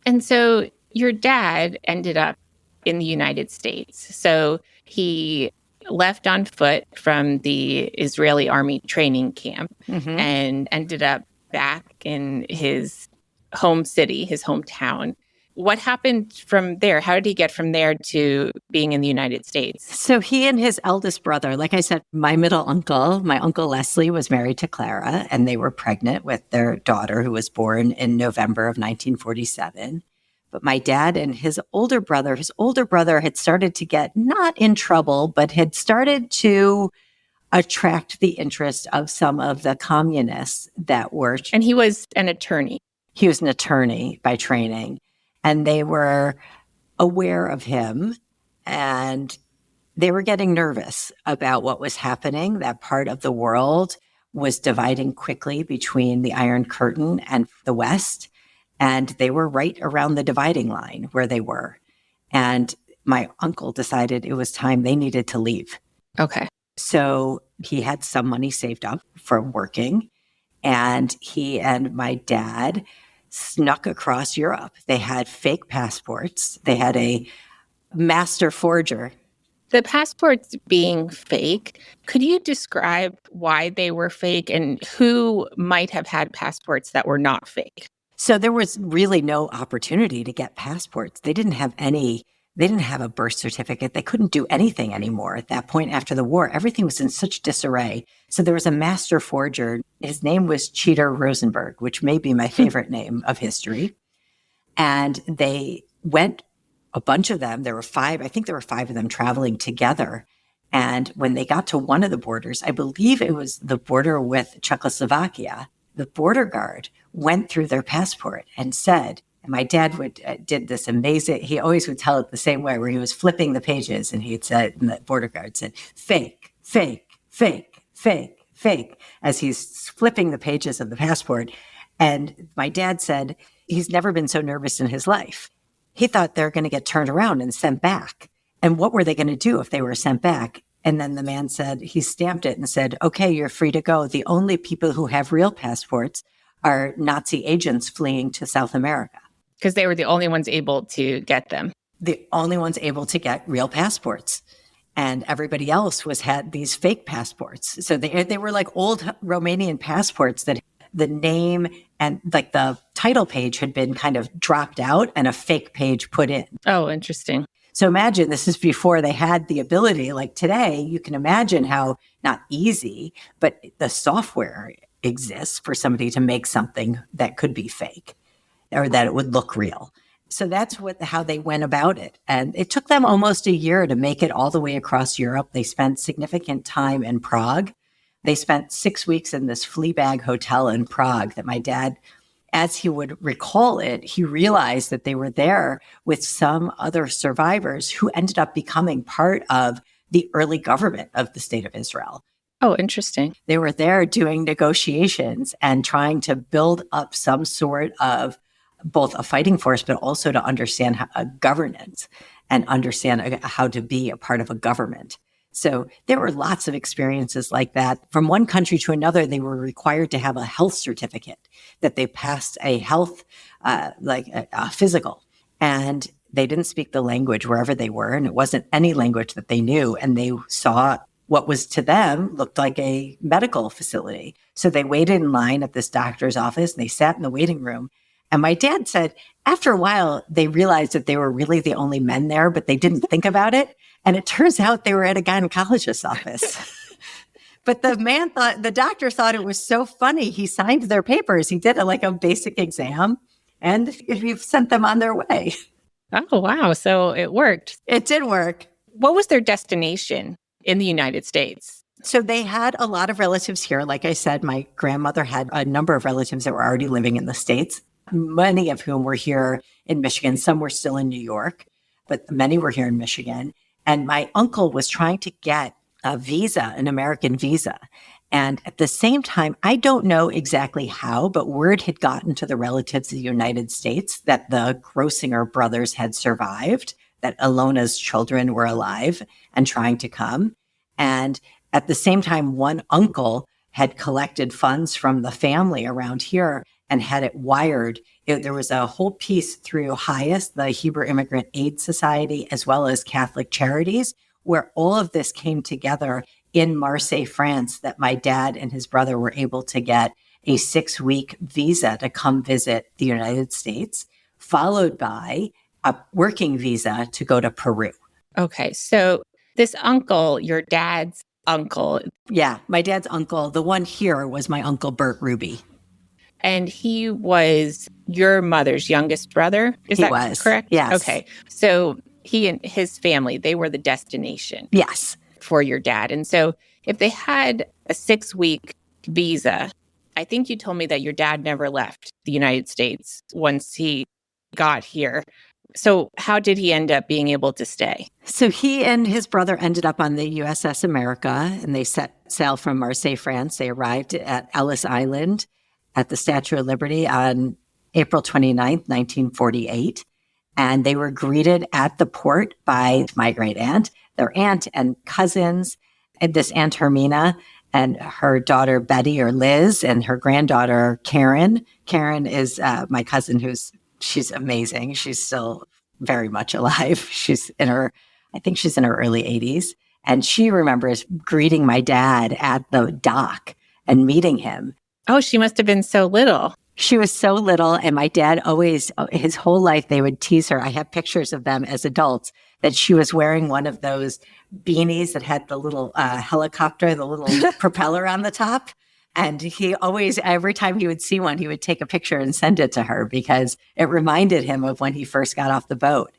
And so your dad ended up in the United States. So he left on foot from the Israeli army training camp and ended up back in his home city, his hometown. What happened from there? How did he get from there to being in the United States? So he and his eldest brother, like I said, my Uncle Leslie, was married to Clara, and they were pregnant with their daughter, who was born in November of 1947. But my dad and his older brother had started to get not in trouble, but had started to attract the interest of some of the communists that were. And he was an attorney. He was an attorney by training. And they were aware of him, and they were getting nervous about what was happening. That part of the world was dividing quickly between the Iron Curtain and the West. And they were right around the dividing line where they were. And my uncle decided it was time they needed to leave. Okay. So he had some money saved up from working, and he and my dad snuck across Europe. They had fake passports. They had a master forger. The passports being fake, could you describe why they were fake and who might have had passports that were not fake? So there was really no opportunity to get passports. They didn't have a birth certificate. They couldn't do anything anymore at that point after the war. Everything was in such disarray. So there was a master forger. His name was Cheater Rosenberg, which may be my favorite name of history. And they went, a bunch of them, I think there were 5 of them traveling together. And when they got to one of the borders, I believe it was the border with Czechoslovakia, the border guard went through their passport and said, and my dad did this amazing, he always would tell it the same way, where he was flipping the pages and he'd said, and the border guard said, fake, fake, fake, fake, fake, as he's flipping the pages of the passport. And my dad said, he's never been so nervous in his life. He thought they were going to get turned around and sent back. And what were they going to do if they were sent back? And then the man said, he stamped it and said, okay, you're free to go. The only people who have real passports are Nazi agents fleeing to South America. Because they were the only ones able to get them. The only ones able to get real passports. And everybody else had these fake passports. So they were like old Romanian passports that the name and like the title page had been kind of dropped out and a fake page put in. Oh, interesting. So imagine this is before they had the ability. Like today, you can imagine how not easy, but the software exists for somebody to make something that could be fake or that it would look real. So that's how they went about it. And it took them almost a year to make it all the way across Europe. They spent significant time in Prague. They spent 6 weeks in this flea bag hotel in Prague that my dad, as he would recall it, he realized that they were there with some other survivors who ended up becoming part of the early government of the state of Israel. Oh, interesting. They were there doing negotiations and trying to build up some sort of both a fighting force, but also to understand governance and understand how to be a part of a government. So there were lots of experiences like that. From one country to another, they were required to have a health certificate that they passed a health, a physical. And they didn't speak the language wherever they were. And it wasn't any language that they knew. And they saw what was to them looked like a medical facility. So they waited in line at this doctor's office and they sat in the waiting room. And my dad said, after a while, they realized that they were really the only men there, but they didn't think about it. And it turns out they were at a gynecologist's office. But the doctor thought it was so funny. He signed their papers. He did a basic exam and he sent them on their way. Oh, wow. So it worked. It did work. What was their destination in the United States? So they had a lot of relatives here. Like I said, my grandmother had a number of relatives that were already living in the States, many of whom were here in Michigan. Some were still in New York, but many were here in Michigan. And my uncle was trying to get a visa, an American visa. And at the same time, I don't know exactly how, but word had gotten to the relatives of the United States that the Grosinger brothers had survived, that Alona's children were alive and trying to come. And at the same time, one uncle had collected funds from the family around here and had it wired. There was a whole piece through HIAS, the Hebrew Immigrant Aid Society, as well as Catholic Charities, where all of this came together in Marseille, France, that my dad and his brother were able to get a 6-week visa to come visit the United States, followed by a working visa to go to Peru. Okay, so this uncle, your dad's uncle. Yeah, my dad's uncle. The one here was my uncle Bert Ruby. And he was your mother's youngest brother? Is that correct? Yes. Okay. So he and his family, they were the destination. Yes. For your dad. And so if they had a 6-week visa, I think you told me that your dad never left the United States once he got here. So how did he end up being able to stay? So he and his brother ended up on the USS America, and they set sail from Marseille, France. They arrived at Ellis Island at the Statue of Liberty on April 29th, 1948. And they were greeted at the port by my great aunt, their aunt and cousins, and this Aunt Hermina and her daughter Betty or Liz and her granddaughter Karen. Karen is my cousin she's amazing. She's still very much alive. I think she's in her early 80s. And she remembers greeting my dad at the dock and meeting him. Oh, she must have been so little. She was so little, and my dad always, his whole life, they would tease her. I have pictures of them as adults, that she was wearing one of those beanies that had the little helicopter, the little propeller on the top. And he always, every time he would see one, he would take a picture and send it to her because it reminded him of when he first got off the boat.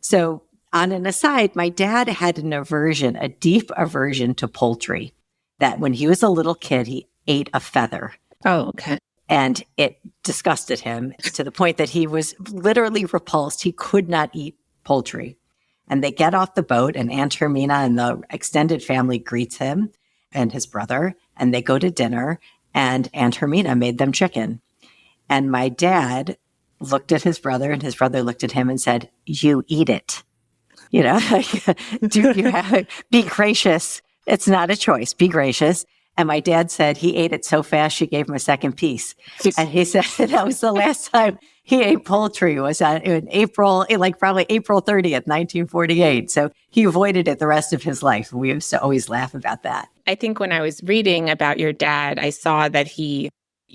So on an aside, my dad had a deep aversion to poultry, that when he was a little kid, he ate a feather. Oh, okay. And it disgusted him to the point that he was literally repulsed. He could not eat poultry. And they get off the boat, and Aunt Hermina and the extended family greets him and his brother, and they go to dinner, and Aunt Hermina made them chicken. And my dad looked at his brother, and his brother looked at him and said, "You eat it. Be gracious. It's not a choice. Be gracious." And my dad said he ate it so fast, she gave him a second piece. And he said that was the last time he ate poultry was in April, probably April 30th, 1948. So he avoided it the rest of his life. We used to always laugh about that. I think when I was reading about your dad, I saw that he,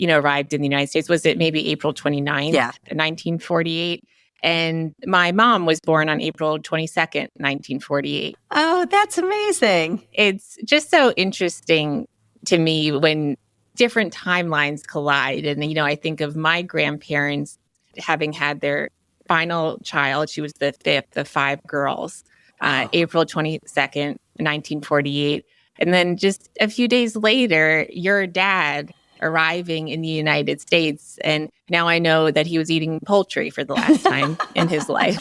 arrived in the United States. Was it maybe April 29th, 1948? And my mom was born on April 22nd, 1948. Oh, that's amazing. It's just so interesting to me when different timelines collide. And, I think of my grandparents having had their final child. She was the fifth of five girls, April 22nd, 1948. And then just a few days later, your dad arriving in the United States. And now I know that he was eating poultry for the last time in his life.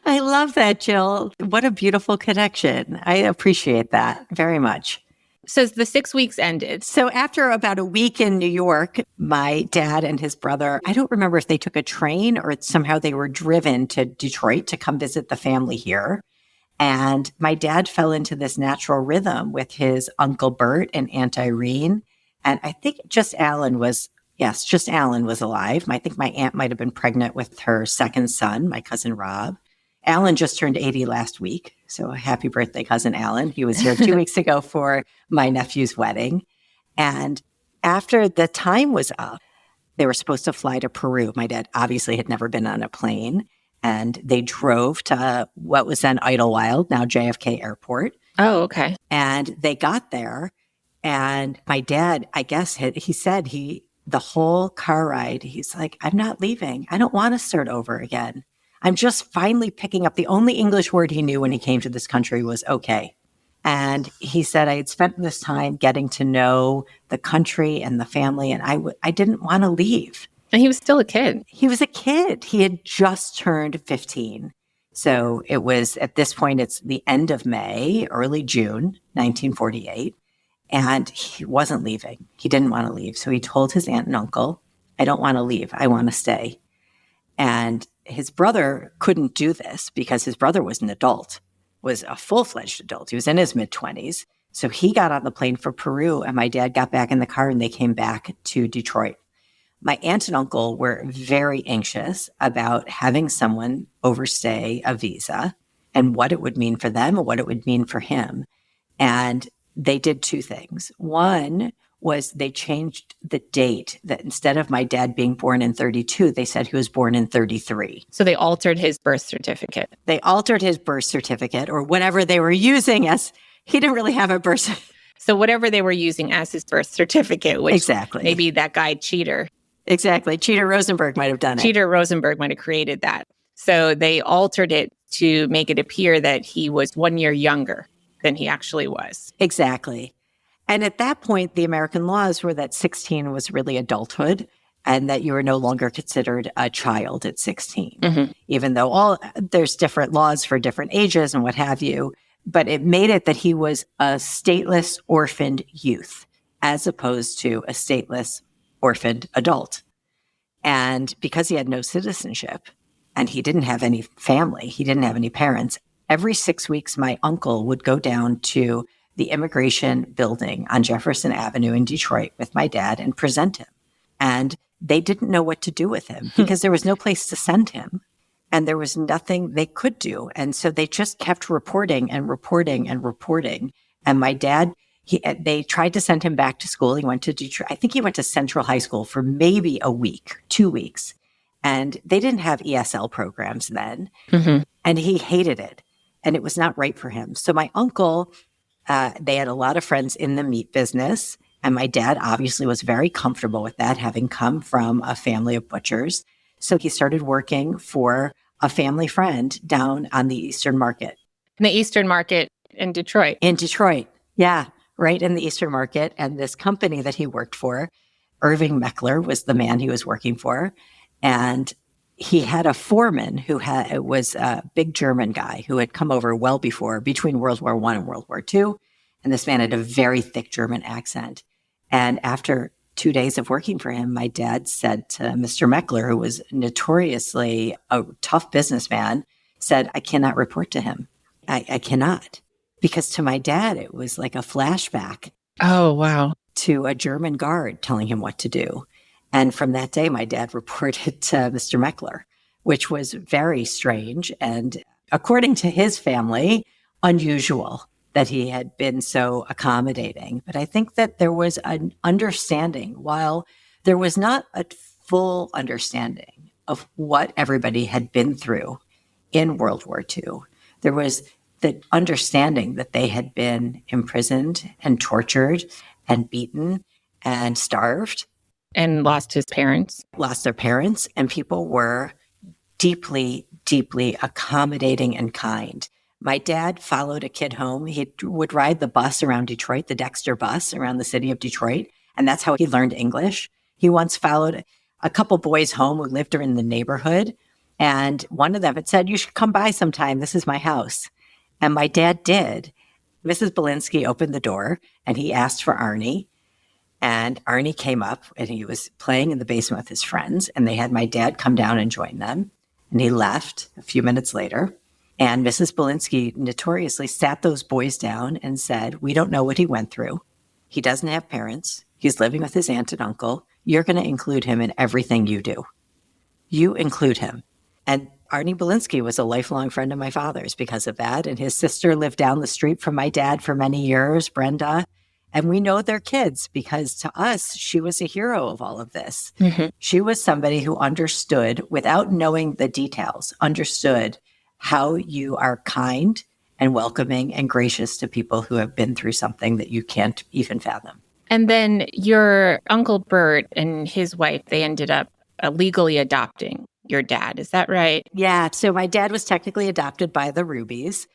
I love that, Jill. What a beautiful connection. I appreciate that very much. So the 6 weeks ended. So after about a week in New York, my dad and his brother, I don't remember if they took a train or somehow they were driven to Detroit to come visit the family here. And my dad fell into this natural rhythm with his Uncle Bert and Aunt Irene. And I think just Alan was alive. I think my aunt might have been pregnant with her second son, my cousin Rob. Alan just turned 80 last week. So happy birthday, cousin Alan. He was here 2 weeks ago for my nephew's wedding. And after the time was up, they were supposed to fly to Peru. My dad obviously had never been on a plane. And they drove to what was then Idlewild, now JFK Airport. Oh, okay. And they got there. And my dad, I guess, he said the whole car ride, he's like, "I'm not leaving. I don't want to start over again. I'm just finally picking up." The only English word he knew when he came to this country was okay. And he said, "I had spent this time getting to know the country and the family, and I didn't want to leave." And he was still a kid. He was a kid. He had just turned 15. So it was, at this point, it's the end of May, early June, 1948. And he wasn't leaving. He didn't want to leave. So he told his aunt and uncle, "I don't want to leave. I want to stay." And his brother couldn't do this because his brother was an adult, was a full-fledged adult. He was in his mid-20s. So he got on the plane for Peru, and my dad got back in the car, and they came back to Detroit. My aunt and uncle were very anxious about having someone overstay a visa and what it would mean for them and what it would mean for him. And they did two things. One was they changed the date, that instead of my dad being born in 32, they said he was born in 33. So they altered his birth certificate. They altered his birth certificate, or whatever they were using as, he didn't really have a birth certificate. So whatever they were using as his birth certificate, which exactly. Maybe that guy Cheater. Exactly. Cheater Rosenberg might have done it. Cheater Rosenberg might have created that. So they altered it to make it appear that he was 1 year younger than he actually was. Exactly. And at that point, the American laws were that 16 was really adulthood and that you were no longer considered a child at 16, even though there's different laws for different ages and what have you. But it made it that he was a stateless orphaned youth as opposed to a stateless orphaned adult. And because he had no citizenship and he didn't have any family, he didn't have any parents, every 6 weeks, my uncle would go down to the immigration building on Jefferson Avenue in Detroit with my dad and present him. And they didn't know what to do with him because there was no place to send him and there was nothing they could do. And so they just kept reporting and reporting and reporting. And my dad, they tried to send him back to school. He went to Detroit. I think he went to Central High School for maybe a week, 2 weeks. And they didn't have ESL programs then. Mm-hmm. And he hated it. And it was not right for him. So my uncle, they had a lot of friends in the meat business. And my dad obviously was very comfortable with that, having come from a family of butchers. So he started working for a family friend down on the Eastern Market. In the Eastern Market in Detroit. In Detroit. Yeah, right in the Eastern Market. And this company that he worked for, Irving Meckler was the man he was working for. And he had a foreman who was a big German guy who had come over well before, between World War I and World War II. And this man had a very thick German accent. And after 2 days of working for him, my dad said to Mr. Meckler, who was notoriously a tough businessman, said, I cannot report to him. I cannot. Because to my dad, it was like a flashback. Oh, wow. To a German guard telling him what to do. And from that day, my dad reported to Mr. Meckler, which was very strange. And according to his family, unusual that he had been so accommodating. But I think that there was an understanding, while there was not a full understanding of what everybody had been through in World War II, there was the understanding that they had been imprisoned and tortured and beaten and starved. And lost his parents. Lost their parents. And people were deeply, deeply accommodating and kind. My dad followed a kid home. He would ride the bus around Detroit, the Dexter bus around the city of Detroit. And that's how he learned English. He once followed a couple boys home who lived in the neighborhood. And one of them had said, you should come by sometime. This is my house. And my dad did. Mrs. Belinsky opened the door and he asked for Arnie. And Arnie came up and he was playing in the basement with his friends. And they had my dad come down and join them. And he left a few minutes later. And Mrs. Belinsky notoriously sat those boys down and said, we don't know what he went through. He doesn't have parents. He's living with his aunt and uncle. You're going to include him in everything you do. You include him. And Arnie Belinsky was a lifelong friend of my father's because of that. And his sister lived down the street from my dad for many years, Brenda. And we know their kids because to us, she was a hero of all of this. Mm-hmm. She was somebody who understood, without knowing the details, understood how you are kind and welcoming and gracious to people who have been through something that you can't even fathom. And then your Uncle Bert and his wife, they ended up legally adopting your dad. Is that right? Yeah. So my dad was technically adopted by the Rubies.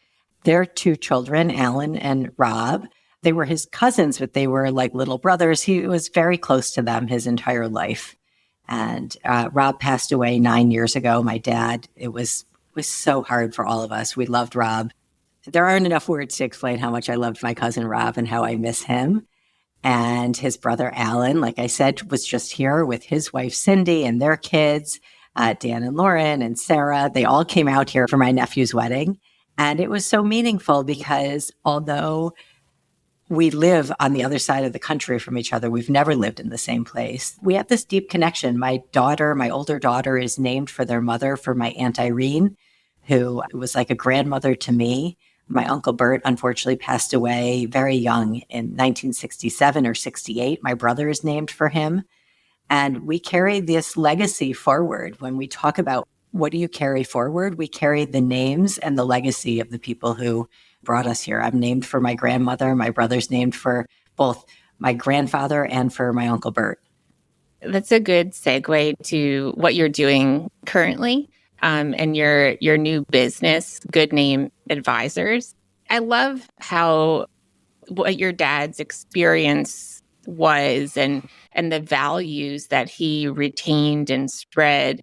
Their two children, Alan and Rob, they were his cousins, but they were like little brothers. He was very close to them his entire life. And Rob passed away 9 years ago. My dad, it was so hard for all of us. We loved Rob. There aren't enough words to explain how much I loved my cousin Rob and how I miss him. And his brother Alan, like I said, was just here with his wife Cindy and their kids, Dan and Lauren and Sarah. They all came out here for my nephew's wedding. And it was so meaningful because although we live on the other side of the country from each other, we've never lived in the same place. We have this deep connection. My older daughter, is named for their mother, for my Aunt Irene, who was like a grandmother to me. My Uncle Bert, unfortunately, passed away very young in 1967 or 68. My brother is named for him. And we carry this legacy forward. When we talk about what do you carry forward, we carry the names and the legacy of the people who brought us here. I'm named for my grandmother. My brother's named for both my grandfather and for my Uncle Bert. That's a good segue to what you're doing currently, and your new business, Good Name Advisors. I love how what your dad's experience was and the values that he retained and spread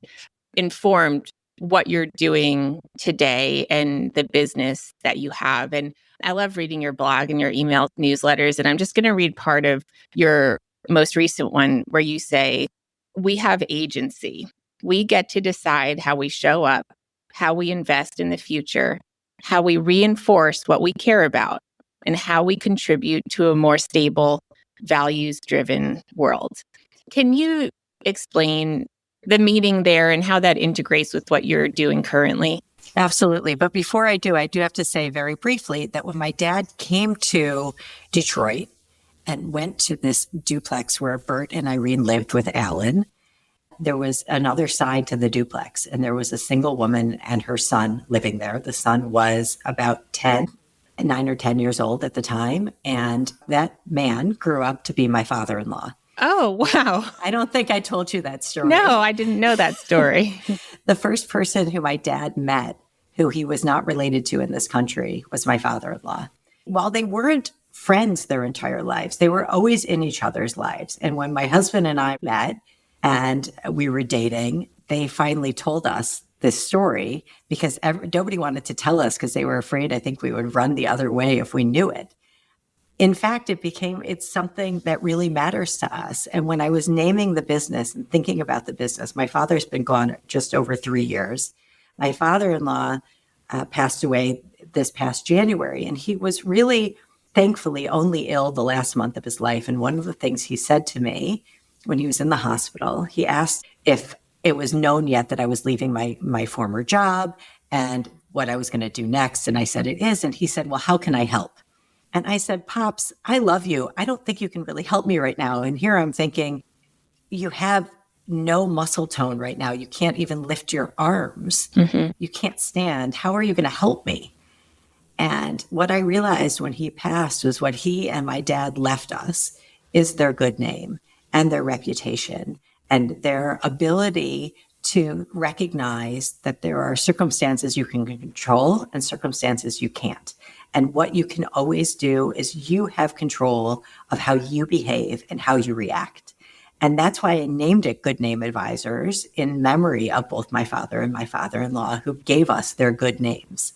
informed what you're doing today and the business that you have. And I love reading your blog and your email newsletters. And I'm just going to read part of your most recent one where you say, we have agency. We get to decide how we show up, how we invest in the future, how we reinforce what we care about, and how we contribute to a more stable, values-driven world. Can you explain the meaning there and how that integrates with what you're doing currently? Absolutely. But before I do have to say very briefly that when my dad came to Detroit and went to this duplex where Bert and Irene lived with Alan, there was another side to the duplex, and there was a single woman and her son living there. The son was about 9 or 10 years old at the time, and that man grew up to be my father-in-law. Oh, wow. I don't think I told you that story. No, I didn't know that story. The first person who my dad met, who he was not related to in this country, was my father-in-law. While they weren't friends their entire lives, they were always in each other's lives. And when my husband and I met and we were dating, they finally told us this story because nobody wanted to tell us because they were afraid, I think, we would run the other way if we knew it. In fact, it's something that really matters to us. And when I was naming the business and thinking about the business, my father's been gone just over 3 years. My father-in-law passed away this past January, and he was really, thankfully, only ill the last month of his life. And one of the things he said to me when he was in the hospital, he asked if it was known yet that I was leaving my former job and what I was going to do next. And I said, it is. And he said, well, how can I help? And I said, Pops, I love you. I don't think you can really help me right now. And here I'm thinking, you have no muscle tone right now. You can't even lift your arms. Mm-hmm. You can't stand. How are you going to help me? And what I realized when he passed was what he and my dad left us is their good name and their reputation and their ability to recognize that there are circumstances you can control and circumstances you can't. And what you can always do is you have control of how you behave and how you react. And that's why I named it Good Name Advisors in memory of both my father and my father-in-law who gave us their good names.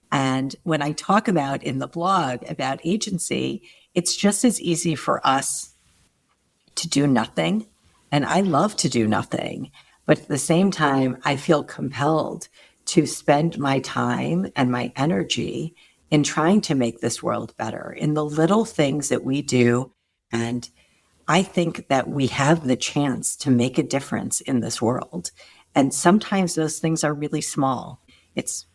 And when I talk about in the blog about agency, it's just as easy for us to do nothing. And I love to do nothing. But at the same time, I feel compelled to spend my time and my energy in trying to make this world better, in the little things that we do. And I think that we have the chance to make a difference in this world. And sometimes those things are really small. It's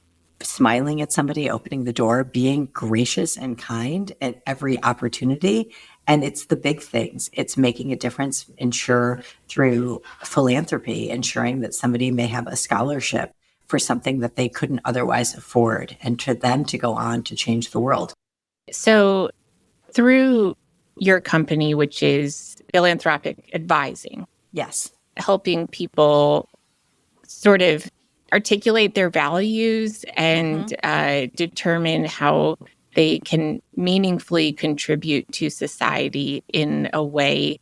smiling at somebody, opening the door, being gracious and kind at every opportunity. And it's the big things. It's making a difference, through philanthropy, ensuring that somebody may have a scholarship for something that they couldn't otherwise afford, and to them to go on to change the world. So through your company, which is philanthropic advising. Yes. Helping people sort of articulate their values and determine how they can meaningfully contribute to society in a way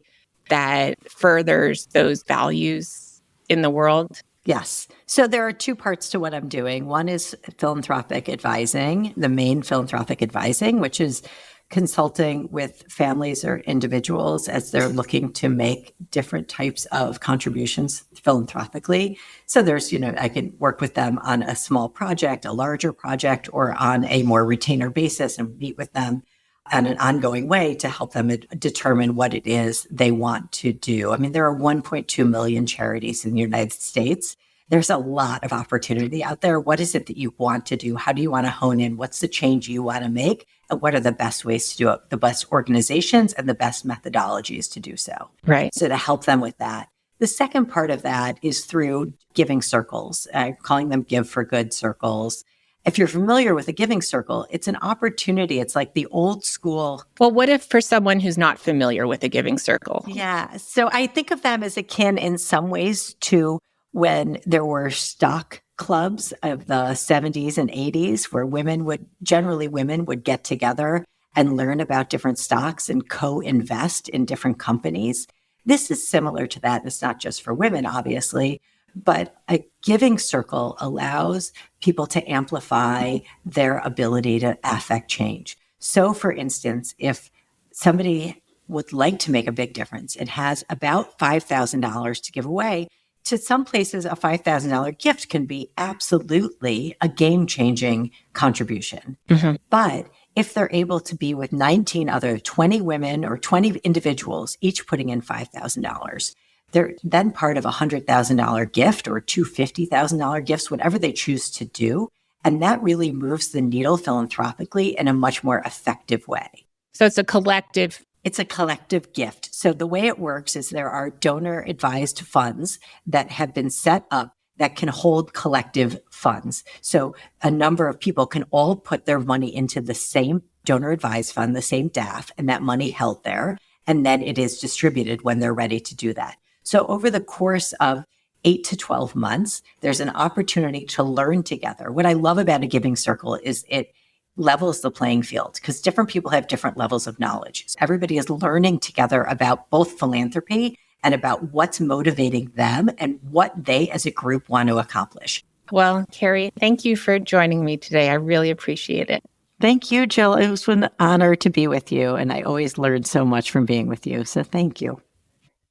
that furthers those values in the world. Yes. So there are two parts to what I'm doing. One is philanthropic advising, the main philanthropic advising, which is consulting with families or individuals as they're looking to make different types of contributions philanthropically. So there's, I can work with them on a small project, a larger project, or on a more retainer basis and meet with them in an ongoing way to help them determine what it is they want to do. I mean, there are 1.2 million charities in the United States. There's a lot of opportunity out there. What is it that you want to do? How do you want to hone in? What's the change you want to make? And what are the best ways to do it? The best organizations and the best methodologies to do so. Right. So to help them with that. The second part of that is through giving circles, calling them Give for Good circles. If you're familiar with a giving circle, it's an opportunity. It's like the old school. Well, what if for someone who's not familiar with a giving circle? Yeah. So I think of them as akin in some ways to when there were stock clubs of the 70s and 80s where women would get together and learn about different stocks and co-invest in different companies. This is similar to that. It's not just for women, obviously, but a giving circle allows people to amplify their ability to affect change. So, for instance, if somebody would like to make a big difference and has about $5,000 to give away, to some places, a $5,000 gift can be absolutely a game-changing contribution. Mm-hmm. But if they're able to be with 20 women or 20 individuals, each putting in $5,000, they're then part of a $100,000 gift or two $50,000 gifts, whatever they choose to do. And that really moves the needle philanthropically in a much more effective way. So it's a collective. It's a collective gift. So the way it works is there are donor-advised funds that have been set up that can hold collective funds. So a number of people can all put their money into the same donor-advised fund, the same DAF, and that money held there. And then it is distributed when they're ready to do that. So over the course of 8 to 12 months, there's an opportunity to learn together. What I love about a giving circle is it levels the playing field because different people have different levels of knowledge. So everybody is learning together about both philanthropy and about what's motivating them and what they as a group want to accomplish. Well, Kari, thank you for joining me today. I really appreciate it. Thank you, Jill. It was an honor to be with you, and I always learn so much from being with you. So thank you.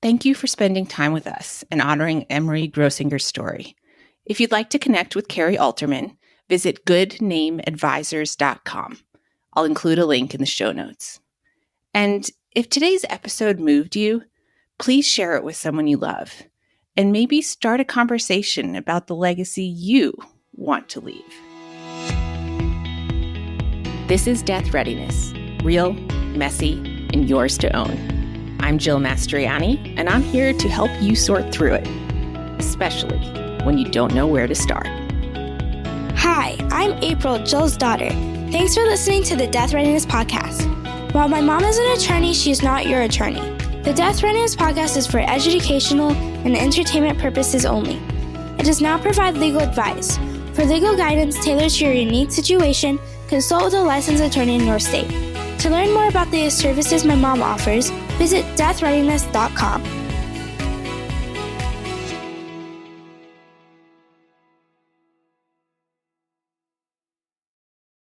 Thank you for spending time with us and honoring Emery Grosinger's story. If you'd like to connect with Kari Alterman, visit goodnameadvisors.com. I'll include a link in the show notes. And if today's episode moved you, please share it with someone you love and maybe start a conversation about the legacy you want to leave. This is Death Readiness, real, messy, and yours to own. I'm Jill Mastriani, and I'm here to help you sort through it, especially when you don't know where to start. Hi, I'm April, Jill's daughter. Thanks for listening to the Death Readiness Podcast. While my mom is an attorney, she's not your attorney. The Death Readiness Podcast is for educational and entertainment purposes only. It does not provide legal advice. For legal guidance tailored to your unique situation, consult with a licensed attorney in your state. To learn more about the services my mom offers, visit deathreadiness.com.